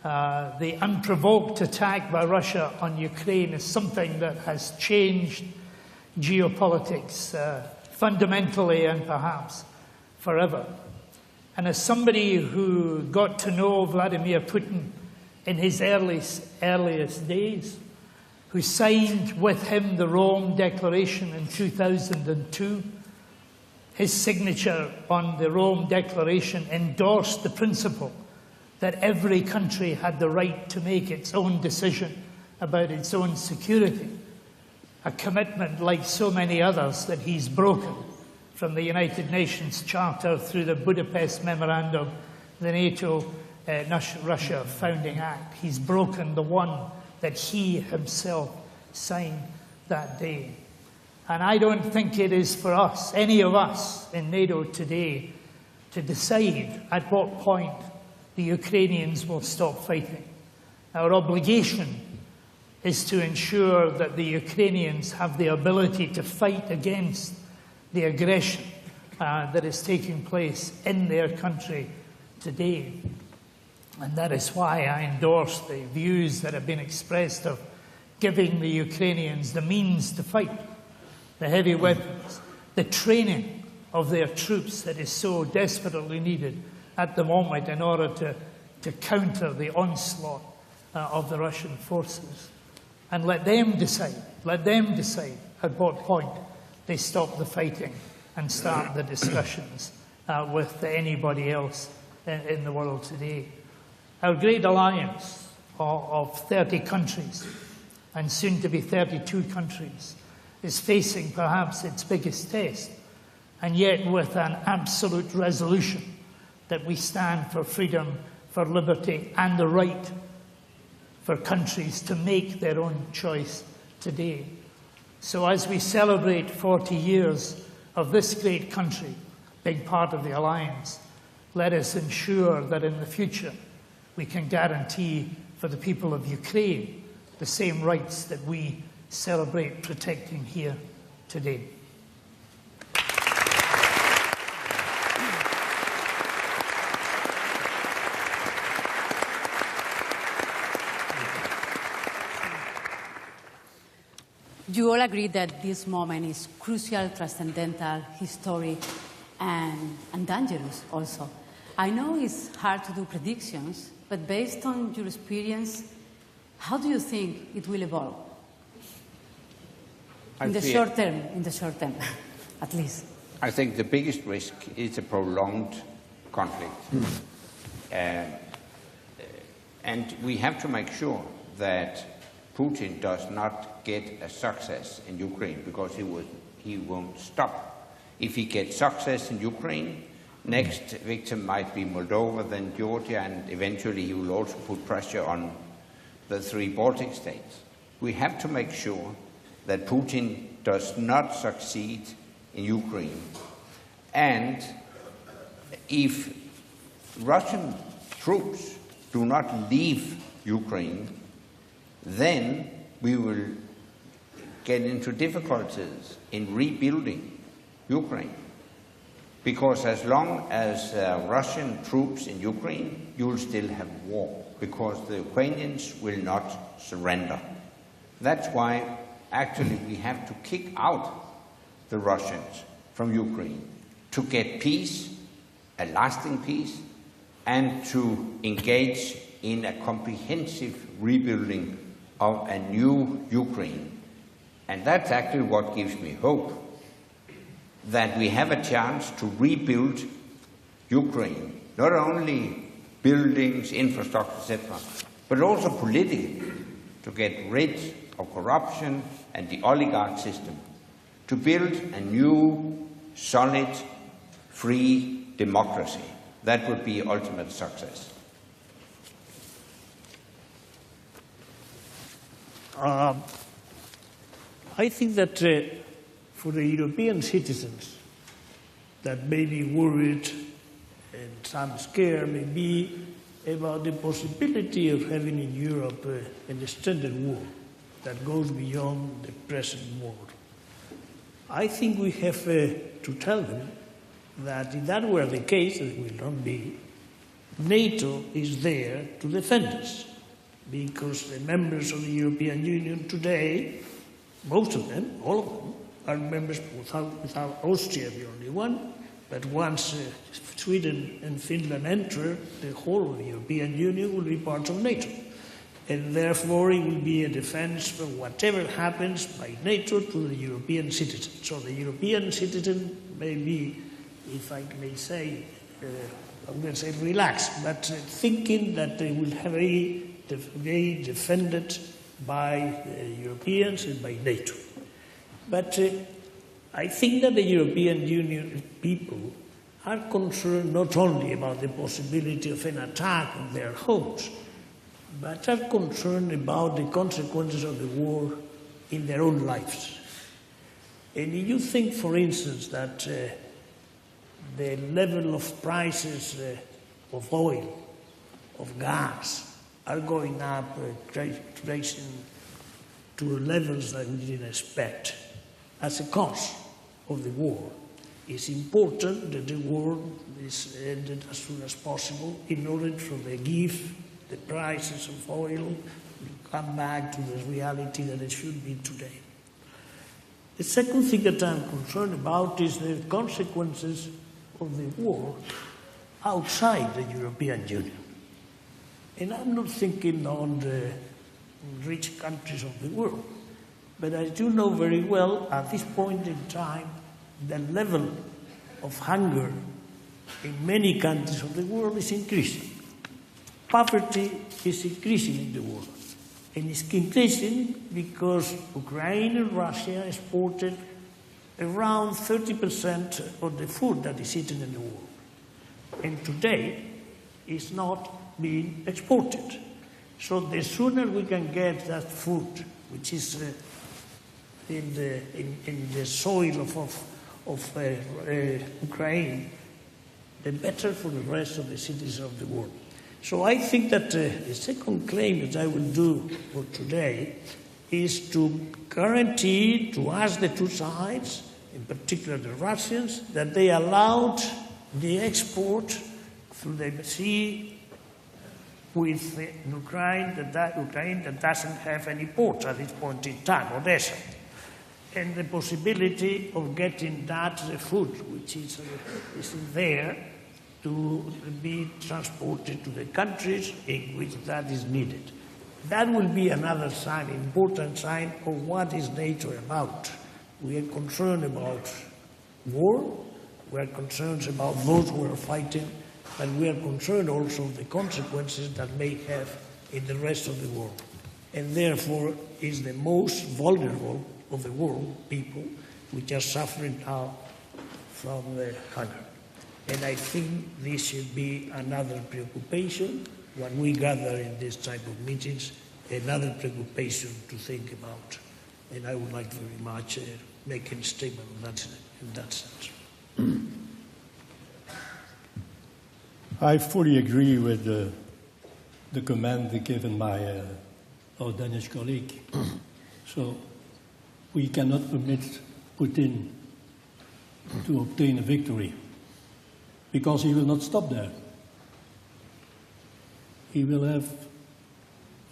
The unprovoked attack by Russia on Ukraine is something that has changed geopolitics fundamentally and perhaps forever. And as somebody who got to know Vladimir Putin in his earliest days, who signed with him the Rome Declaration in 2002, his signature on the Rome Declaration endorsed the principle that every country had the right to make its own decision about its own security, a commitment like so many others that he's broken, from the United Nations Charter through the Budapest Memorandum, the NATO-Russia Founding Act. He's broken the one that he himself signed that day. And I don't think it is for us, any of us in NATO today, to decide at what point the Ukrainians will stop fighting. Our obligation is to ensure that the Ukrainians have the ability to fight against the aggression that is taking place in their country today. And that is why I endorse the views that have been expressed of giving the Ukrainians the means to fight, the heavy weapons, the training of their troops that is so desperately needed at the moment in order to counter the onslaught of the Russian forces. And let them decide at what point they stop the fighting and start the discussions with anybody else in the world today. Our great alliance of 30 countries, and soon to be 32 countries, is facing perhaps its biggest test, and yet with an absolute resolution that we stand for freedom, for liberty, and the right for countries to make their own choice today. So as we celebrate 40 years of this great country, big part of the alliance, let us ensure that in the future we can guarantee for the people of Ukraine the same rights that we celebrate protecting here today. You all agree that this moment is crucial, transcendental, historic, and dangerous also. I know it's hard to do predictions, but based on your experience, how do you think it will evolve? In the short term, at least. I think the biggest risk is a prolonged conflict. And we have to make sure that Putin does not get a success in Ukraine, because he won't stop. If he gets success in Ukraine, next victim might be Moldova, then Georgia, and eventually he will also put pressure on the 3 Baltic states. We have to make sure that Putin does not succeed in Ukraine. And if Russian troops do not leave Ukraine, then we will get into difficulties in rebuilding Ukraine. Because as long as Russian troops in Ukraine, you will still have war, because the Ukrainians will not surrender. That's why actually we have to kick out the Russians from Ukraine to get peace, a lasting peace, and to engage in a comprehensive rebuilding of a new Ukraine. And that's actually what gives me hope, that we have a chance to rebuild Ukraine, not only buildings, infrastructure, etc., but also politically, to get rid of corruption and the oligarch system, to build a new, solid, free democracy. That would be ultimate success. I think that for the European citizens that may be worried and some scared maybe about the possibility of having in Europe an extended war that goes beyond the present war, I think we have to tell them that if that were the case, it will not be, NATO is there to defend us, because the members of the European Union today, most of them, all of them, are members without Austria the only one, but once Sweden and Finland enter, the whole of the European Union will be part of NATO. And therefore it will be a defense for whatever happens by NATO to the European citizen. So the European citizen may be, if I may say, I'm going to say relaxed, but thinking that they will have a defended by Europeans and by NATO. But I think that the European Union people are concerned not only about the possibility of an attack on their homes, but are concerned about the consequences of the war in their own lives. And if you think, for instance, that the level of prices of oil, of gas, are going up, tracing to levels that we didn't expect as a cause of the war, it's important that the war is ended as soon as possible in order to give the prices of oil come back to the reality that it should be today. The second thing that I'm concerned about is the consequences of the war outside the European Union. And I'm not thinking on the rich countries of the world, but I do know very well at this point in time the level of hunger in many countries of the world is increasing. Poverty is increasing in the world. And it's increasing because Ukraine and Russia exported around 30% of the food that is eaten in the world. And today, it's not being exported. So the sooner we can get that food, which is in the soil of Ukraine, the better for the rest of the cities of the world. So I think that the second claim that I will do for today is to guarantee, to ask the two sides, in particular the Russians, that they allowed the export through the sea with Ukraine that doesn't have any port at this point in time, Odessa. And the possibility of getting that food, which is there, to be transported to the countries in which that is needed. That will be another sign, important sign of what is NATO about. We are concerned about war, we are concerned about those who are fighting, but we are concerned also of the consequences that may have in the rest of the world. And therefore is the most vulnerable of the world people which are suffering now from the hunger. And I think this should be another preoccupation when we gather in this type of meetings, another preoccupation to think about. And I would like very much make a statement in that sense. I fully agree with the comment given by our Danish colleague. So we cannot permit Putin to obtain a victory, because he will not stop there. He will have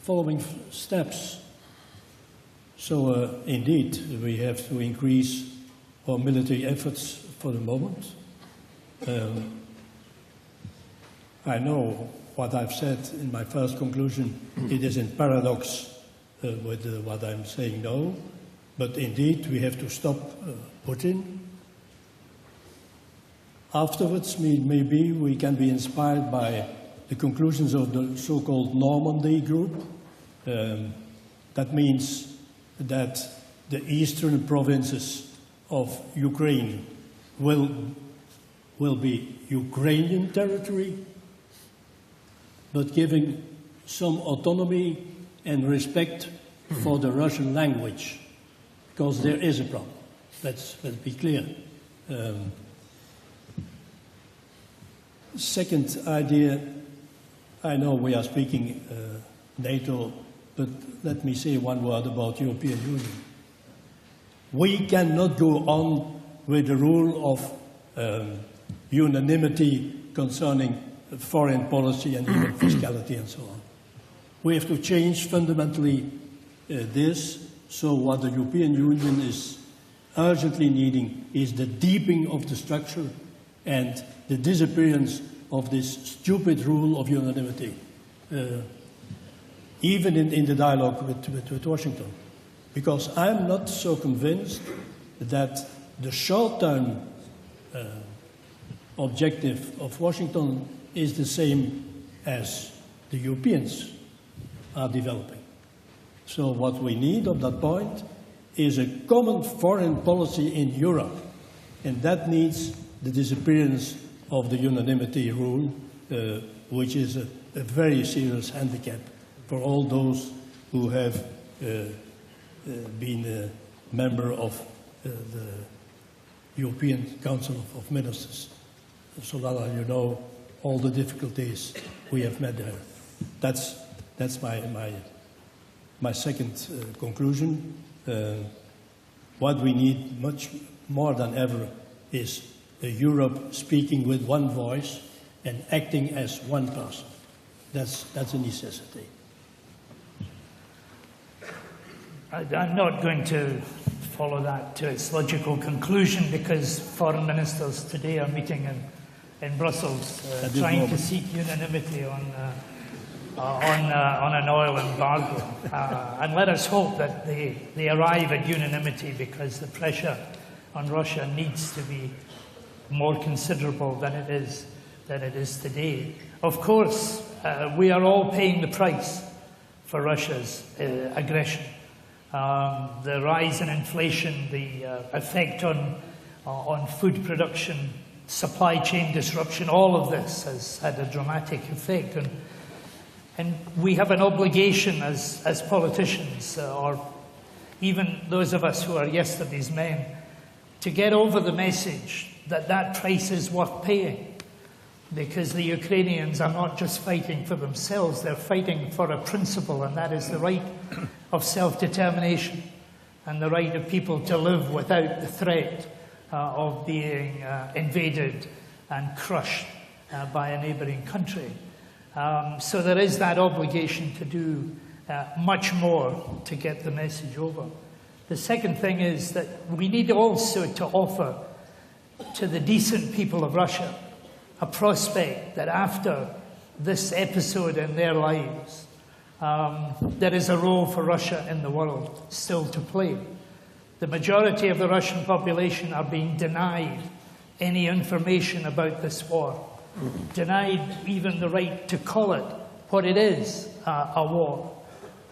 following steps. So indeed, we have to increase our military efforts for the moment. I know what I've said in my first conclusion. It is in paradox with what I'm saying now, but indeed we have to stop Putin. Afterwards, maybe we can be inspired by the conclusions of the so-called Normandy group. That means that the eastern provinces of Ukraine will be Ukrainian territory, but giving some autonomy and respect for the Russian language, because there is a problem. Let's be clear. Second idea, I know we are speaking NATO, but let me say one word about European Union. We cannot go on with the rule of unanimity concerning foreign policy and even fiscality and so on. We have to change fundamentally this. So what the European Union is urgently needing is the deepening of the structure and the disappearance of this stupid rule of unanimity, even in the dialogue with Washington. Because I'm not so convinced that the short-term objective of Washington is the same as the Europeans are developing. So what we need at that point is a common foreign policy in Europe, and that needs the disappearance of the unanimity rule, which is a very serious handicap for all those who have been a member of the European Council of Ministers. So that you know all the difficulties we have met there. That's my second conclusion. What we need much more than ever is Europe speaking with one voice and acting as one person. That's a necessity. I'm not going to follow that to its logical conclusion, because foreign ministers today are meeting in Brussels, trying to seek unanimity on an oil embargo. And let us hope that they arrive at unanimity, because the pressure on Russia needs to be more considerable than it is today. Of course, we are all paying the price for Russia's aggression. The rise in inflation, the effect on food production, supply chain disruption, all of this has had a dramatic effect. And we have an obligation as politicians, or even those of us who are yesterday's men, to get over the message that that price is worth paying. Because the Ukrainians are not just fighting for themselves, they're fighting for a principle, and that is the right of self-determination and the right of people to live without the threat of being invaded and crushed by a neighbouring country. So there is that obligation to do much more to get the message over. The second thing is that we need also to offer to the decent people of Russia a prospect that after this episode in their lives, there is a role for Russia in the world still to play. The majority of the Russian population are being denied any information about this war, denied even the right to call it what it is, a war.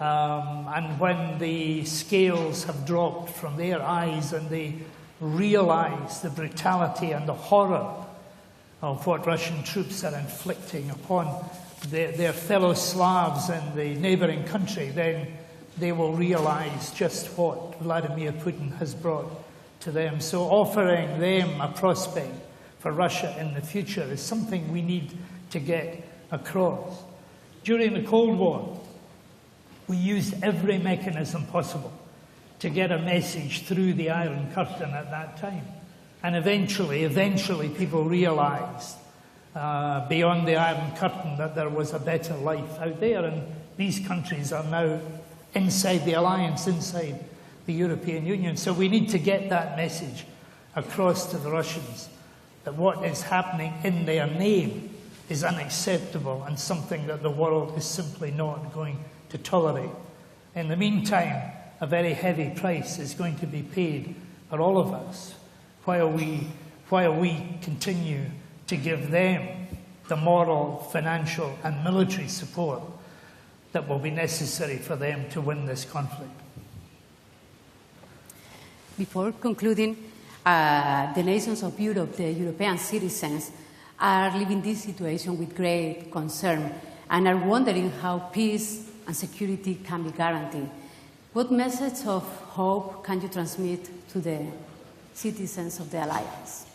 And when the scales have dropped from their eyes and they realize the brutality and the horror of what Russian troops are inflicting upon their fellow Slavs in the neighbouring country, then they will realize just what Vladimir Putin has brought to them. So offering them a prospect for Russia in the future is something we need to get across. During the Cold War, we used every mechanism possible to get a message through the Iron Curtain at that time. And eventually people realized beyond the Iron Curtain that there was a better life out there, and these countries are now inside the alliance, inside the European Union. So we need to get that message across to the Russians, that what is happening in their name is unacceptable and something that the world is simply not going to tolerate. In the meantime, a very heavy price is going to be paid for all of us while we continue to give them the moral, financial and military support that will be necessary for them to win this conflict. Before concluding, the nations of Europe, the European citizens, are living this situation with great concern and are wondering how peace and security can be guaranteed. What message of hope can you transmit to the citizens of the Alliance?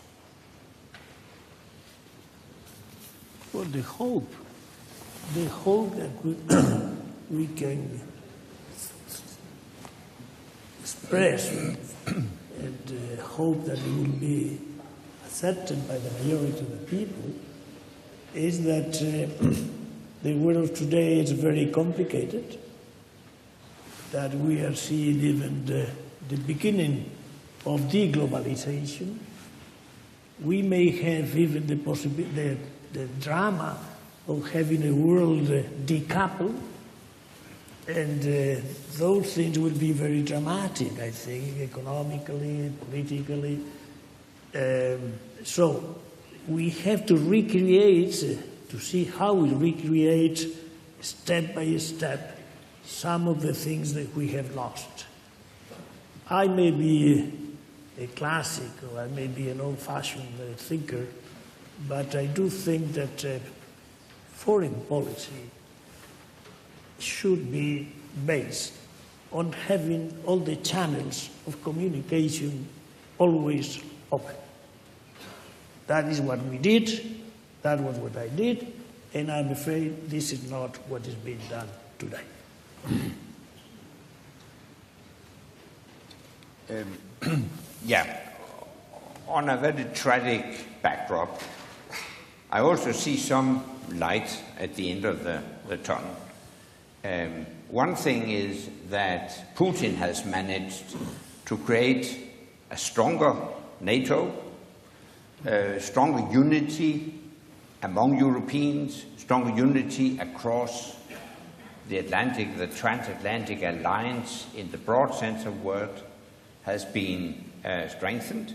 Well, the hope that we can express and hope that it will be accepted by the majority of the people is that the world of today is very complicated, that we are seeing even the beginning of deglobalization. We may have even the possibility, the drama of having a world decoupled, and those things will be very dramatic, I think, economically, politically. So we have to recreate, to see how we recreate step by step some of the things that we have lost. I may be a classic, or I may be an old-fashioned thinker, but I do think that foreign policy should be based on having all the channels of communication always open. That is what we did, that was what I did, and I'm afraid this is not what is being done today. Yeah, on a very tragic backdrop, I also see some light at the end of the tunnel. One thing is that Putin has managed to create a stronger NATO, stronger unity among Europeans, stronger unity across the Atlantic, the transatlantic alliance in the broad sense of the word has been strengthened.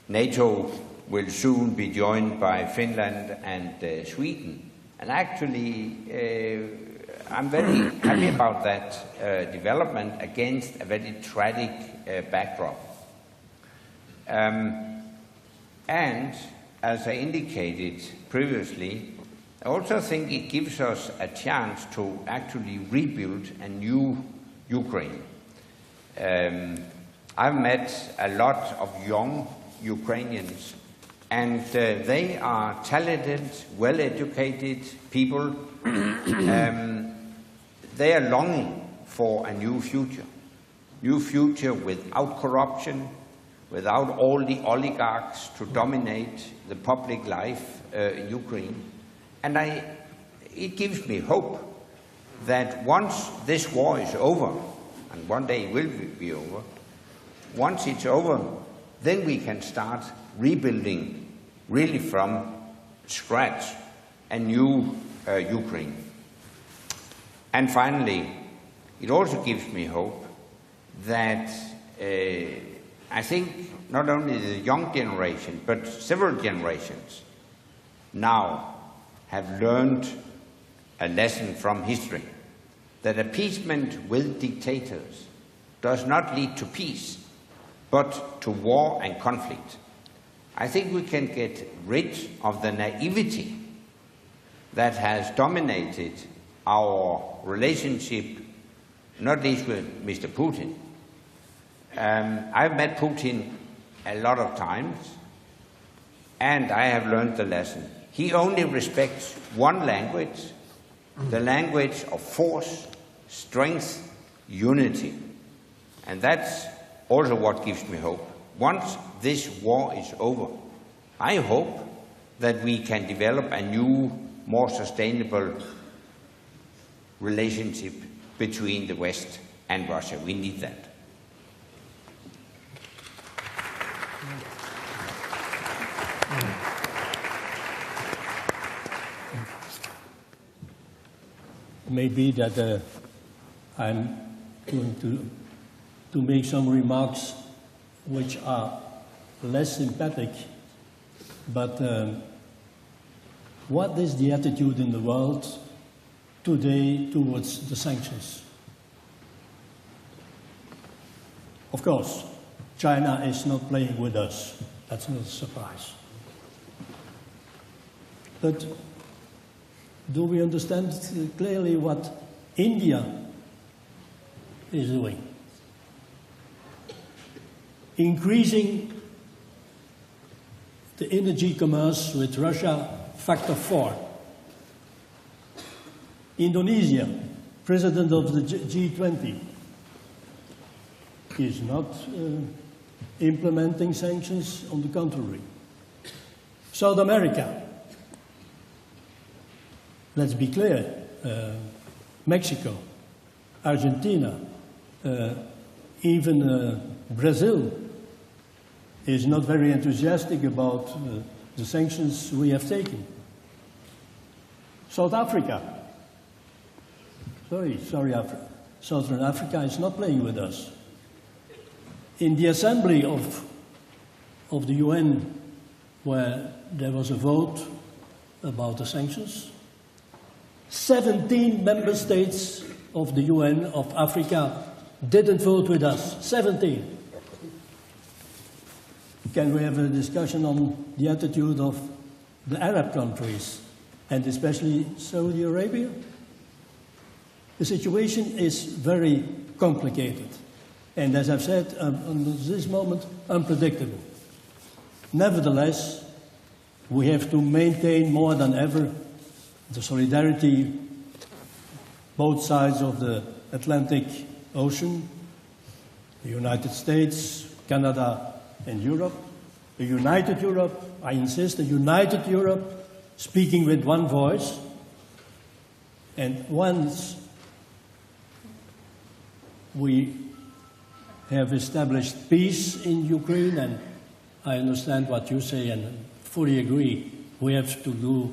NATO will soon be joined by Finland and Sweden. And actually, I'm very happy about that development against a very tragic backdrop. And as I indicated previously, I also think it gives us a chance to actually rebuild a new Ukraine. I've met a lot of young Ukrainians, and they are talented, well-educated people. They are longing for a new future without corruption, without all the oligarchs to dominate the public life in Ukraine. And it gives me hope that once this war is over, and one day it will be over, once it's over, then we can start rebuilding really from scratch a new Ukraine. And finally, it also gives me hope that I think not only the young generation, but several generations now have learned a lesson from history, that appeasement with dictators does not lead to peace, but to war and conflict. I think we can get rid of the naivety that has dominated our relationship, not least with Mr. Putin. I've met Putin a lot of times, and I have learned the lesson. He only respects one language, the language of force, strength, unity. And that's also what gives me hope. Once this war is over, I hope that we can develop a new, more sustainable relationship between the West and Russia. We need that. Maybe that I'm going to make some remarks which are less sympathetic, but what is the attitude in the world today towards the sanctions? Of course, China is not playing with us. That's not a surprise. But do we understand clearly what India is doing? Increasing the energy commerce with Russia factor 4. Indonesia, president of the G20, is not implementing sanctions, on the contrary. South America, let's be clear, Mexico, Argentina, even Brazil is not very enthusiastic about the sanctions we have taken. South Africa, Southern Africa is not playing with us. In the assembly of the UN, where there was a vote about the sanctions, 17 member states of the UN of Africa didn't vote with us. 17. Can we have a discussion on the attitude of the Arab countries, and especially Saudi Arabia? The situation is very complicated, and as I've said, at this moment, unpredictable. Nevertheless, we have to maintain more than ever the solidarity both sides of the Atlantic Ocean, the United States, Canada, and Europe. A united Europe, I insist, a united Europe, speaking with one voice. And once we have established peace in Ukraine, and I understand what you say and fully agree. We have to do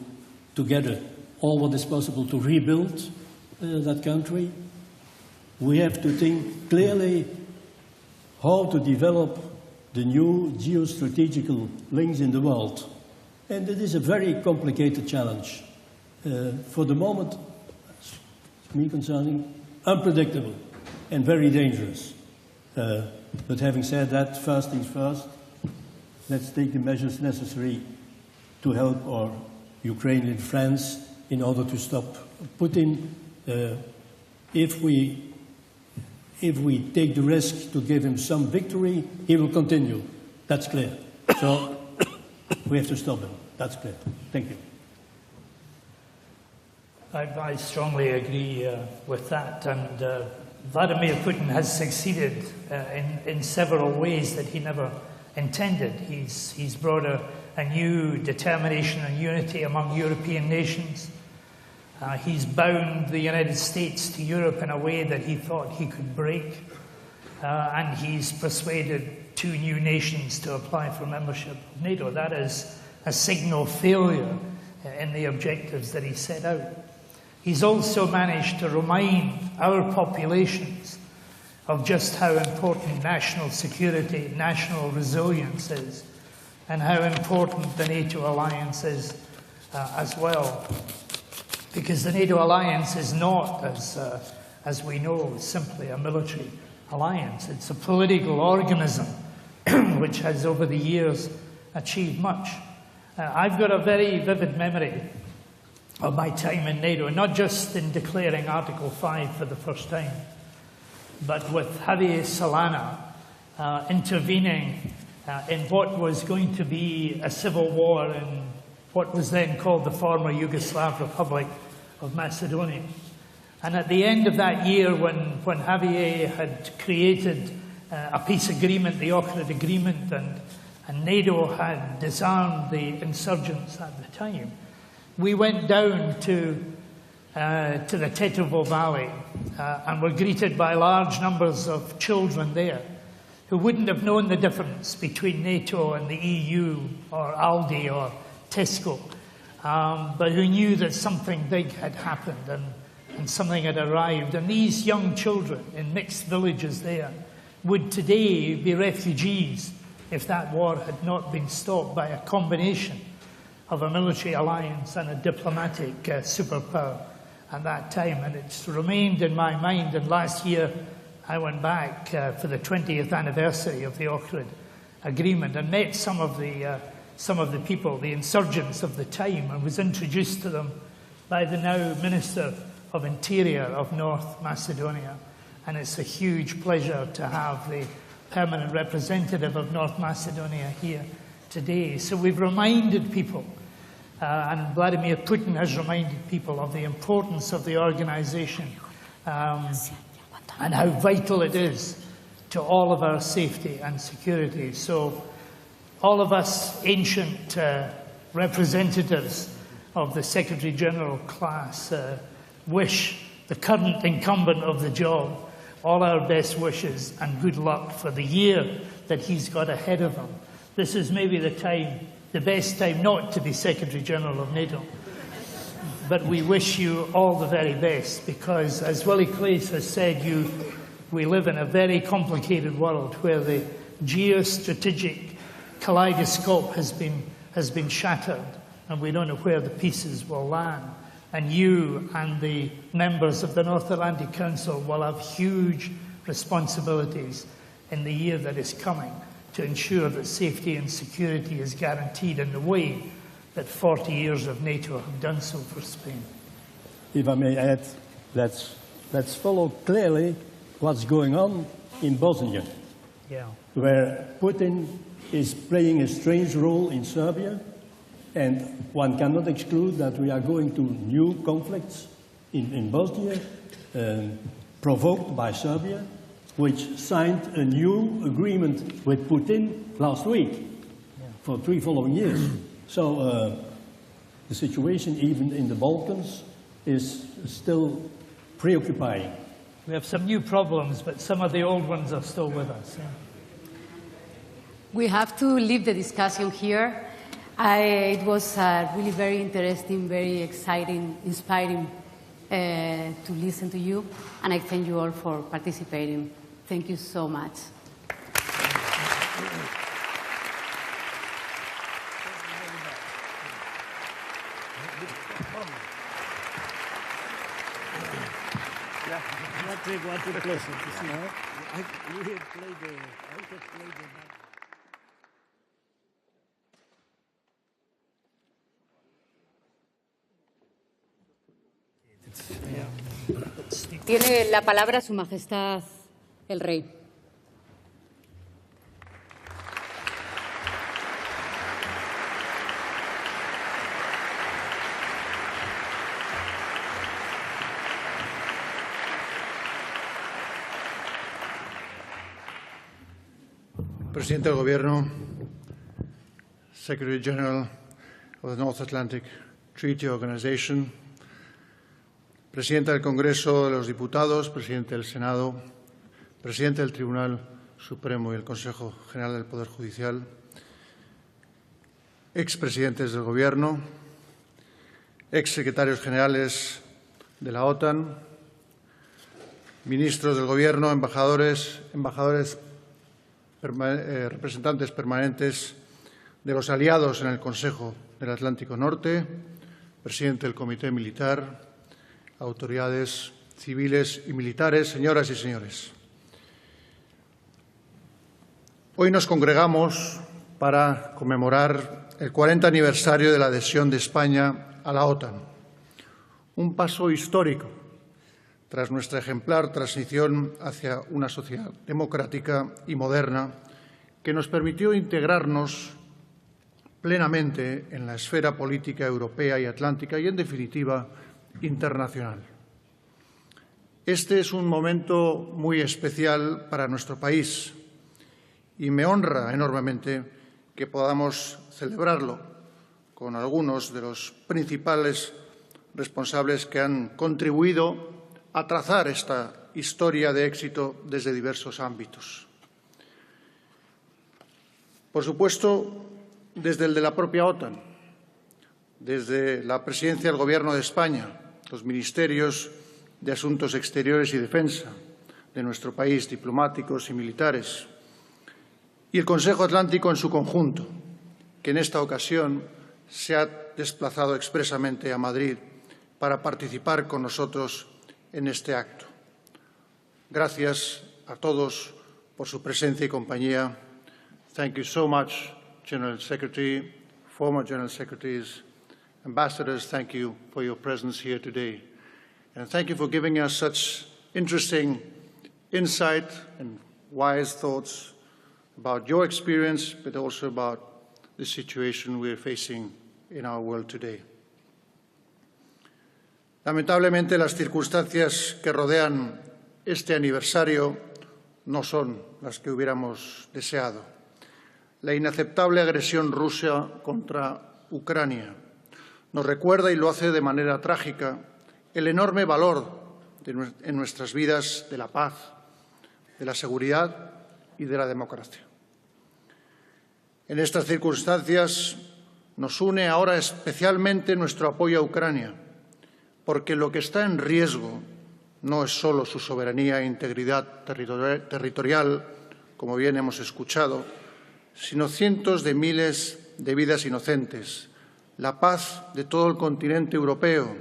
together all what is possible to rebuild that country. We have to think clearly how to develop the new geostrategical links in the world. And it is a very complicated challenge. For the moment, as me concerning, unpredictable and very dangerous. But having said that, first things first, let's take the measures necessary to help our Ukrainian friends in order to stop Putin. If we take the risk to give him some victory, he will continue. That's clear. So we have to stop him. That's clear. Thank you. I strongly agree with that. And Vladimir Putin has succeeded in several ways that he never intended. He's brought a new determination and unity among European nations. He's bound the United States to Europe in a way that he thought he could break. And he's persuaded 2 new nations to apply for membership of NATO. That is a signal failure in the objectives that he set out. He's also managed to remind our populations of just how important national security, national resilience is, and how important the NATO alliance is as well. Because the NATO alliance is not, as we know, simply a military alliance. It's a political organism which has, over the years, achieved much. I've got a very vivid memory of my time in NATO, not just in declaring Article 5 for the first time, but with Javier Solana intervening in what was going to be a civil war in what was then called the former Yugoslav Republic of Macedonia. And at the end of that year, when Javier had created a peace agreement, the Ohrid Agreement, and NATO had disarmed the insurgents at the time, we went down to the Tetovo Valley and were greeted by large numbers of children there who wouldn't have known the difference between NATO and the EU or Aldi or Tesco, but who knew that something big had happened and something had arrived. And these young children in mixed villages there would today be refugees if that war had not been stopped by a combination of a military alliance and a diplomatic superpower at that time. And it's remained in my mind. And last year I went back for the 20th anniversary of the Ohrid Agreement and met some of the people, the insurgents of the time, and was introduced to them by the now Minister of Interior of North Macedonia. And it's a huge pleasure to have the permanent representative of North Macedonia here today. So we've reminded people, and Vladimir Putin has reminded people of the importance of the organization and how vital it is to all of our safety and security. So all of us ancient representatives of the Secretary General class wish the current incumbent of the job all our best wishes and good luck for the year that he's got ahead of him. This is maybe the best time not to be Secretary General of NATO. But we wish you all the very best because, as Willie Claes has said, we live in a very complicated world where the geostrategic kaleidoscope has been shattered and we don't know where the pieces will land. And you and the members of the North Atlantic Council will have huge responsibilities in the year that is coming to ensure that safety and security is guaranteed in the way that 40 years of NATO have done so for Spain. If I may add, let's follow clearly what's going on in Bosnia, where Putin is playing a strange role in Serbia, and one cannot exclude that we are going to new conflicts in Bosnia, provoked by Serbia, which signed a new agreement with Putin last week for 3 following years. So the situation, even in the Balkans, is still preoccupying. We have some new problems, but some of the old ones are still with us. Yeah. We have to leave the discussion here. It was really very interesting, very exciting, inspiring to listen to you, and I thank you all for participating. Thank you so much. Tiene la palabra Su Majestad el Rey. Presidente del Gobierno, Secretary General of the North Atlantic Treaty Organization, Presidenta del Congreso de los Diputados, Presidente del Senado, Presidente del Tribunal Supremo y el Consejo General del Poder Judicial, expresidentes del Gobierno, exsecretarios generales de la OTAN, ministros del Gobierno, embajadores, representantes permanentes de los aliados en el Consejo del Atlántico Norte, presidente del Comité Militar, autoridades civiles y militares, señoras y señores. Hoy nos congregamos para conmemorar el 40 aniversario de la adhesión de España a la OTAN, un paso histórico tras nuestra ejemplar transición hacia una sociedad democrática y moderna que nos permitió integrarnos plenamente en la esfera política europea y atlántica y, en definitiva, internacional. Este es un momento muy especial para nuestro país y me honra enormemente que podamos celebrarlo con algunos de los principales responsables que han contribuido a trazar esta historia de éxito desde diversos ámbitos. Por supuesto, desde el de la propia OTAN, desde la presidencia del Gobierno de España, los ministerios de Asuntos Exteriores y Defensa de nuestro país, diplomáticos y militares, y el Consejo Atlántico en su conjunto, que en esta ocasión se ha desplazado expresamente a Madrid para participar con nosotros en este acto. Gracias a todos por su presencia y compañía. Thank you so much, General Secretary, former General Secretaries, Ambassadors, thank you for your presence here today. And thank you for giving us such interesting insight and wise thoughts about your experience, but also about the situation we are facing in our world today. Lamentablemente, las circunstancias que rodean este aniversario no son las que hubiéramos deseado. La inaceptable agresión rusa contra Ucrania nos recuerda, y lo hace de manera trágica, el enorme valor en nuestras vidas de la paz, de la seguridad y de la democracia. En estas circunstancias nos une ahora especialmente nuestro apoyo a Ucrania, porque lo que está en riesgo no es solo su soberanía e integridad territorial, como bien hemos escuchado, sino cientos de miles de vidas inocentes, la paz de todo el continente europeo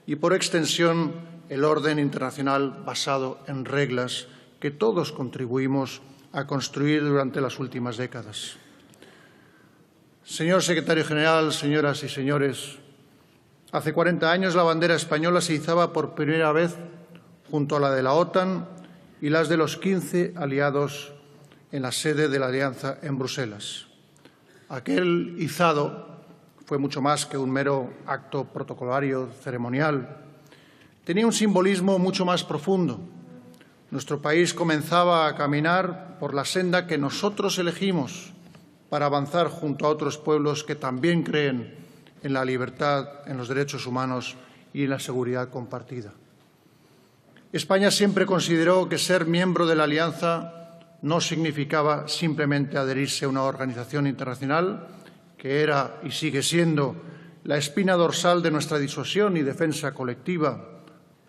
y, por extensión, el orden internacional basado en reglas que todos contribuimos a construir durante las últimas décadas. Señor Secretario General, señoras y señores, hace 40 años la bandera española se izaba por primera vez junto a la de la OTAN y las de los 15 aliados en la sede de la Alianza en Bruselas. Aquel izado fue mucho más que un mero acto protocolario ceremonial. Tenía un simbolismo mucho más profundo. Nuestro país comenzaba a caminar por la senda que nosotros elegimos para avanzar junto a otros pueblos que también creen en la libertad, en los derechos humanos y en la seguridad compartida. España siempre consideró que ser miembro de la Alianza no significaba simplemente adherirse a una organización internacional, que era y sigue siendo la espina dorsal de nuestra disuasión y defensa colectiva,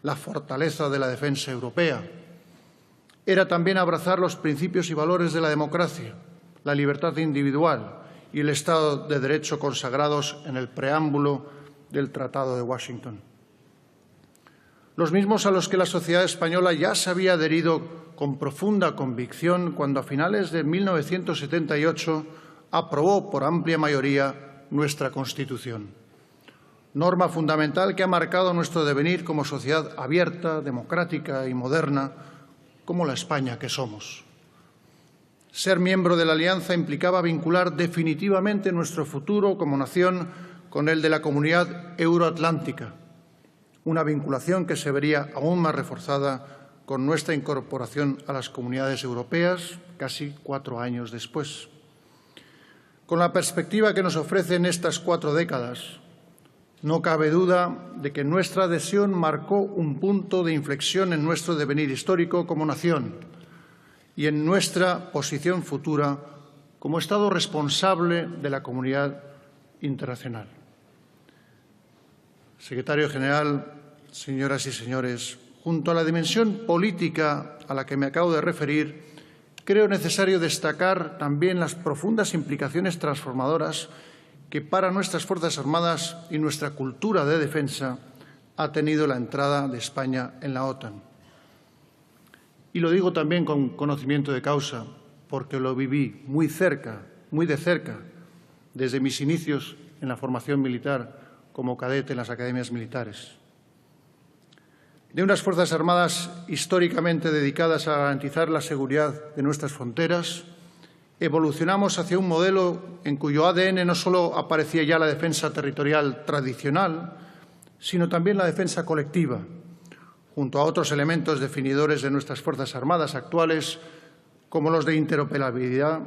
la fortaleza de la defensa europea. Era también abrazar los principios y valores de la democracia, la libertad individual y el Estado de Derecho consagrados en el preámbulo del Tratado de Washington. Los mismos a los que la sociedad española ya se había adherido con profunda convicción cuando a finales de 1978 aprobó por amplia mayoría nuestra Constitución. Norma fundamental que ha marcado nuestro devenir como sociedad abierta, democrática y moderna, como la España que somos. Ser miembro de la Alianza implicaba vincular definitivamente nuestro futuro como nación con el de la comunidad euroatlántica, una vinculación que se vería aún más reforzada con nuestra incorporación a las comunidades europeas casi 4 años después. Con la perspectiva que nos ofrecen estas 4 décadas, no cabe duda de que nuestra adhesión marcó un punto de inflexión en nuestro devenir histórico como nación y en nuestra posición futura como Estado responsable de la comunidad internacional. Secretario General, señoras y señores, junto a la dimensión política a la que me acabo de referir, creo necesario destacar también las profundas implicaciones transformadoras que para nuestras Fuerzas Armadas y nuestra cultura de defensa ha tenido la entrada de España en la OTAN. Y lo digo también con conocimiento de causa, porque lo viví muy de cerca, desde mis inicios en la formación militar como cadete en las academias militares. De unas Fuerzas Armadas históricamente dedicadas a garantizar la seguridad de nuestras fronteras, evolucionamos hacia un modelo en cuyo ADN no solo aparecía ya la defensa territorial tradicional, sino también la defensa colectiva, junto a otros elementos definidores de nuestras Fuerzas Armadas actuales, como los de interoperabilidad,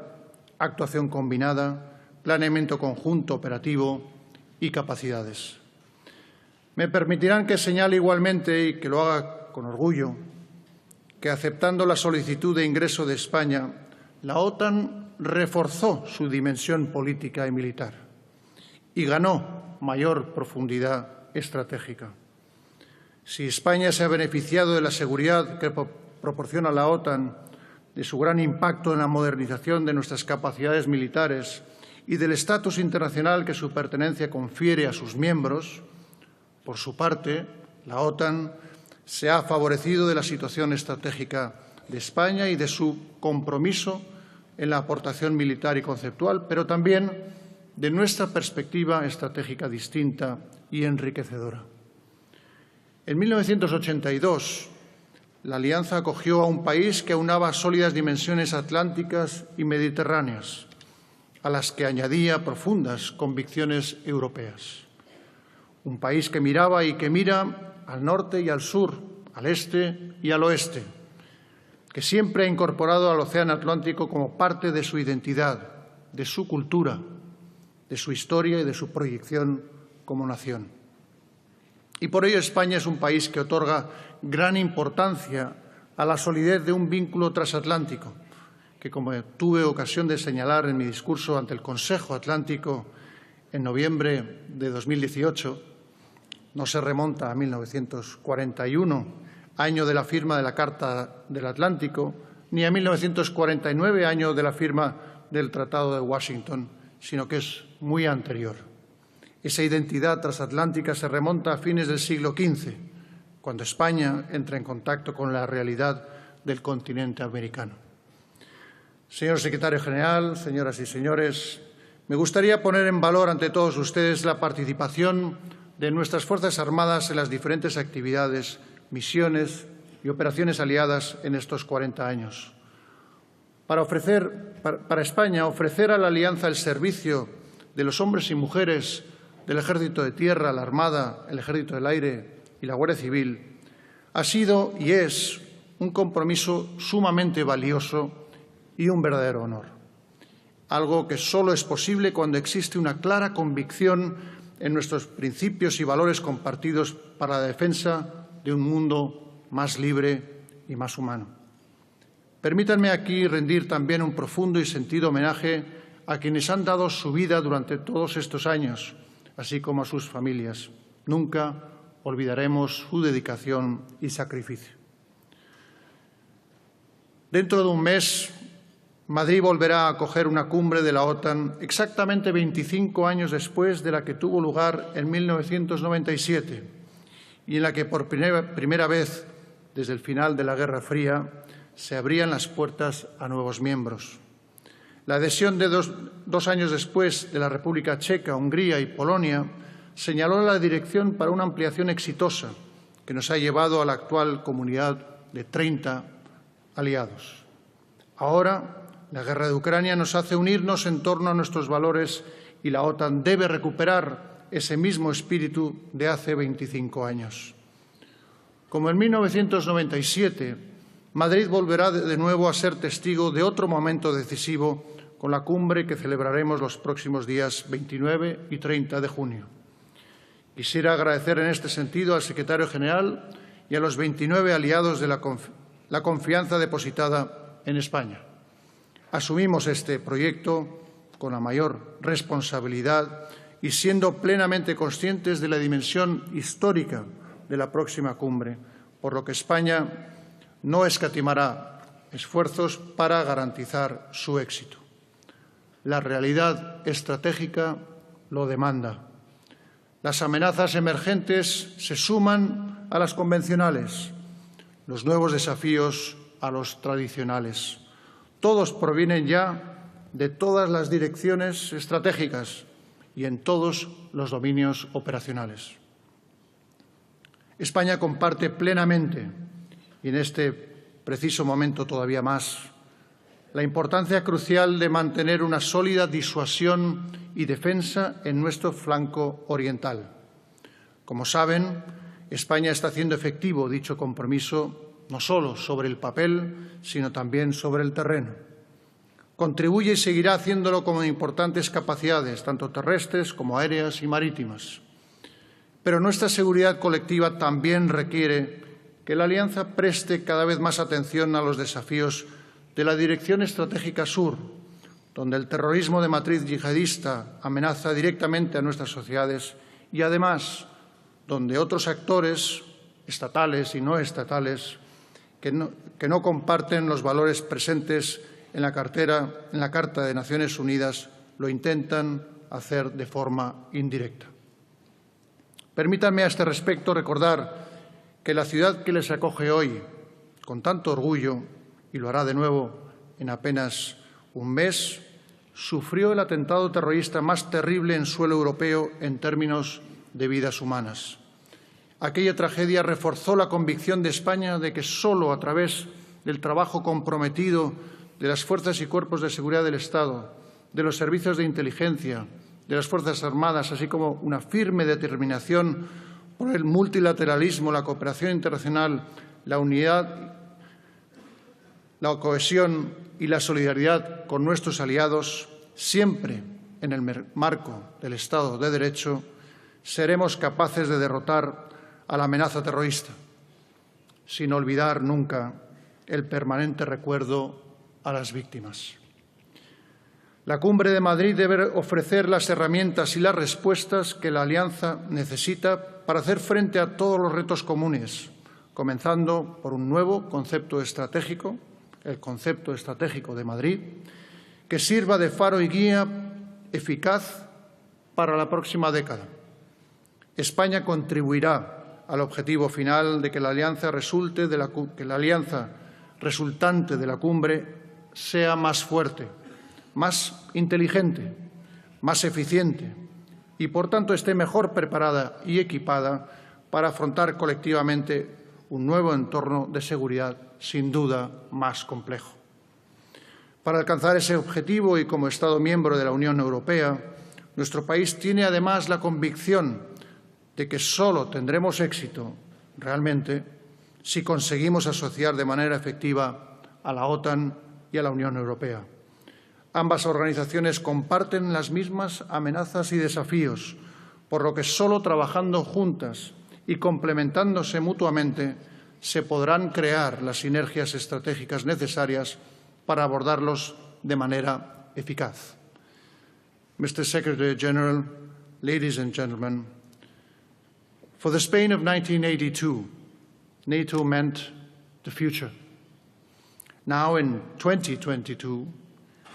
actuación combinada, planeamiento conjunto operativo y capacidades. Me permitirán que señale igualmente, y que lo haga con orgullo, que aceptando la solicitud de ingreso de España, la OTAN reforzó su dimensión política y militar y ganó mayor profundidad estratégica. Si España se ha beneficiado de la seguridad que proporciona la OTAN, de su gran impacto en la modernización de nuestras capacidades militares y del estatus internacional que su pertenencia confiere a sus miembros, por su parte, la OTAN se ha favorecido de la situación estratégica de España y de su compromiso en la aportación militar y conceptual, pero también de nuestra perspectiva estratégica distinta y enriquecedora. En 1982, la Alianza acogió a un país que aunaba sólidas dimensiones atlánticas y mediterráneas, a las que añadía profundas convicciones europeas. Un país que miraba y que mira al norte y al sur, al este y al oeste, que siempre ha incorporado al Océano Atlántico como parte de su identidad, de su cultura, de su historia y de su proyección como nación. Y por ello España es un país que otorga gran importancia a la solidez de un vínculo transatlántico, que, como tuve ocasión de señalar en mi discurso ante el Consejo Atlántico en noviembre de 2018, no se remonta a 1941, año de la firma de la Carta del Atlántico, ni a 1949, año de la firma del Tratado de Washington, sino que es muy anterior. Esa identidad transatlántica se remonta a fines del siglo XV, cuando España entra en contacto con la realidad del continente americano. Señor Secretario General, señoras y señores, me gustaría poner en valor ante todos ustedes la participación de nuestras Fuerzas Armadas en las diferentes actividades, misiones y operaciones aliadas en estos 40 años. Para España, ofrecer a la Alianza el servicio de los hombres y mujeres del Ejército de Tierra, la Armada, el Ejército del Aire y la Guardia Civil ha sido y es un compromiso sumamente valioso y un verdadero honor. Algo que solo es posible cuando existe una clara convicción en nuestros principios y valores compartidos para la defensa de un mundo más libre y más humano. Permítanme aquí rendir también un profundo y sentido homenaje a quienes han dado su vida durante todos estos años, así como a sus familias. Nunca olvidaremos su dedicación y sacrificio. Dentro de un mes, Madrid volverá a acoger una cumbre de la OTAN exactamente 25 años después de la que tuvo lugar en 1997 y en la que por primera vez desde el final de la Guerra Fría se abrían las puertas a nuevos miembros. La adhesión de dos años después de la República Checa, Hungría y Polonia señaló la dirección para una ampliación exitosa que nos ha llevado a la actual comunidad de 30 aliados. Ahora, la guerra de Ucrania nos hace unirnos en torno a nuestros valores y la OTAN debe recuperar ese mismo espíritu de hace 25 años. Como en 1997, Madrid volverá de nuevo a ser testigo de otro momento decisivo con la cumbre que celebraremos los próximos días 29 y 30 de junio. Quisiera agradecer en este sentido al secretario general y a los 29 aliados de la confianza depositada en España. Asumimos este proyecto con la mayor responsabilidad y siendo plenamente conscientes de la dimensión histórica de la próxima cumbre, por lo que España no escatimará esfuerzos para garantizar su éxito. La realidad estratégica lo demanda. Las amenazas emergentes se suman a las convencionales, los nuevos desafíos a los tradicionales. Todos provienen ya de todas las direcciones estratégicas y en todos los dominios operacionales. España comparte plenamente, y en este preciso momento todavía más, la importancia crucial de mantener una sólida disuasión y defensa en nuestro flanco oriental. Como saben, España está haciendo efectivo dicho compromiso no solo sobre el papel, sino también sobre el terreno. Contribuye y seguirá haciéndolo con importantes capacidades, tanto terrestres como aéreas y marítimas. Pero nuestra seguridad colectiva también requiere que la Alianza preste cada vez más atención a los desafíos de la Dirección Estratégica Sur, donde el terrorismo de matriz yihadista amenaza directamente a nuestras sociedades y, además, donde otros actores, estatales y no estatales, que no comparten los valores presentes en la Carta de Naciones Unidas, lo intentan hacer de forma indirecta. Permítanme a este respecto recordar que la ciudad que les acoge hoy, con tanto orgullo, y lo hará de nuevo en apenas un mes, sufrió el atentado terrorista más terrible en suelo europeo en términos de vidas humanas. Aquella tragedia reforzó la convicción de España de que solo a través del trabajo comprometido de las fuerzas y cuerpos de seguridad del Estado, de los servicios de inteligencia, de las Fuerzas Armadas, así como una firme determinación por el multilateralismo, la cooperación internacional, la unidad, la cohesión y la solidaridad con nuestros aliados, siempre en el marco del Estado de Derecho, seremos capaces de derrotar a la amenaza terrorista, sin olvidar nunca el permanente recuerdo a las víctimas. La Cumbre de Madrid debe ofrecer las herramientas y las respuestas que la Alianza necesita para hacer frente a todos los retos comunes, comenzando por un nuevo concepto estratégico, el concepto estratégico de Madrid, que sirva de faro y guía eficaz para la próxima década. España contribuirá al objetivo final de que la alianza resultante de la cumbre sea más fuerte, más inteligente, más eficiente y, por tanto, esté mejor preparada y equipada para afrontar colectivamente un nuevo entorno de seguridad sin duda más complejo. Para alcanzar ese objetivo y como Estado miembro de la Unión Europea, nuestro país tiene además la convicción de que solo tendremos éxito realmente si conseguimos asociar de manera efectiva a la OTAN y a la Unión Europea. Ambas organizaciones comparten las mismas amenazas y desafíos, por lo que solo trabajando juntas y complementándose mutuamente se podrán crear las sinergias estratégicas necesarias para abordarlos de manera eficaz. Mr. Secretary General, ladies and gentlemen, for the Spain of 1982, NATO meant the future. Now, in 2022,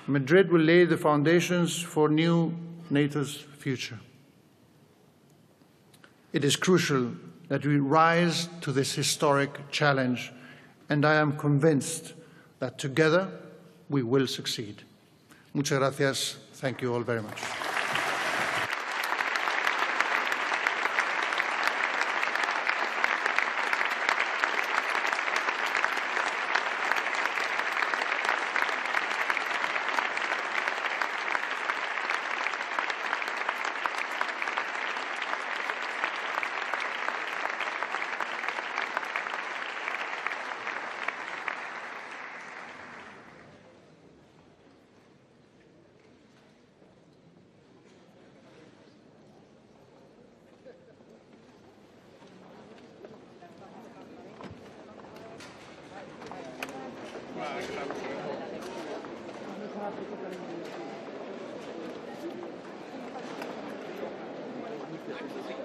Madrid will lay the foundations for new NATO's future. It is crucial that we rise to this historic challenge, and I am convinced that together we will succeed. Muchas gracias. Thank you all very much. Thank you.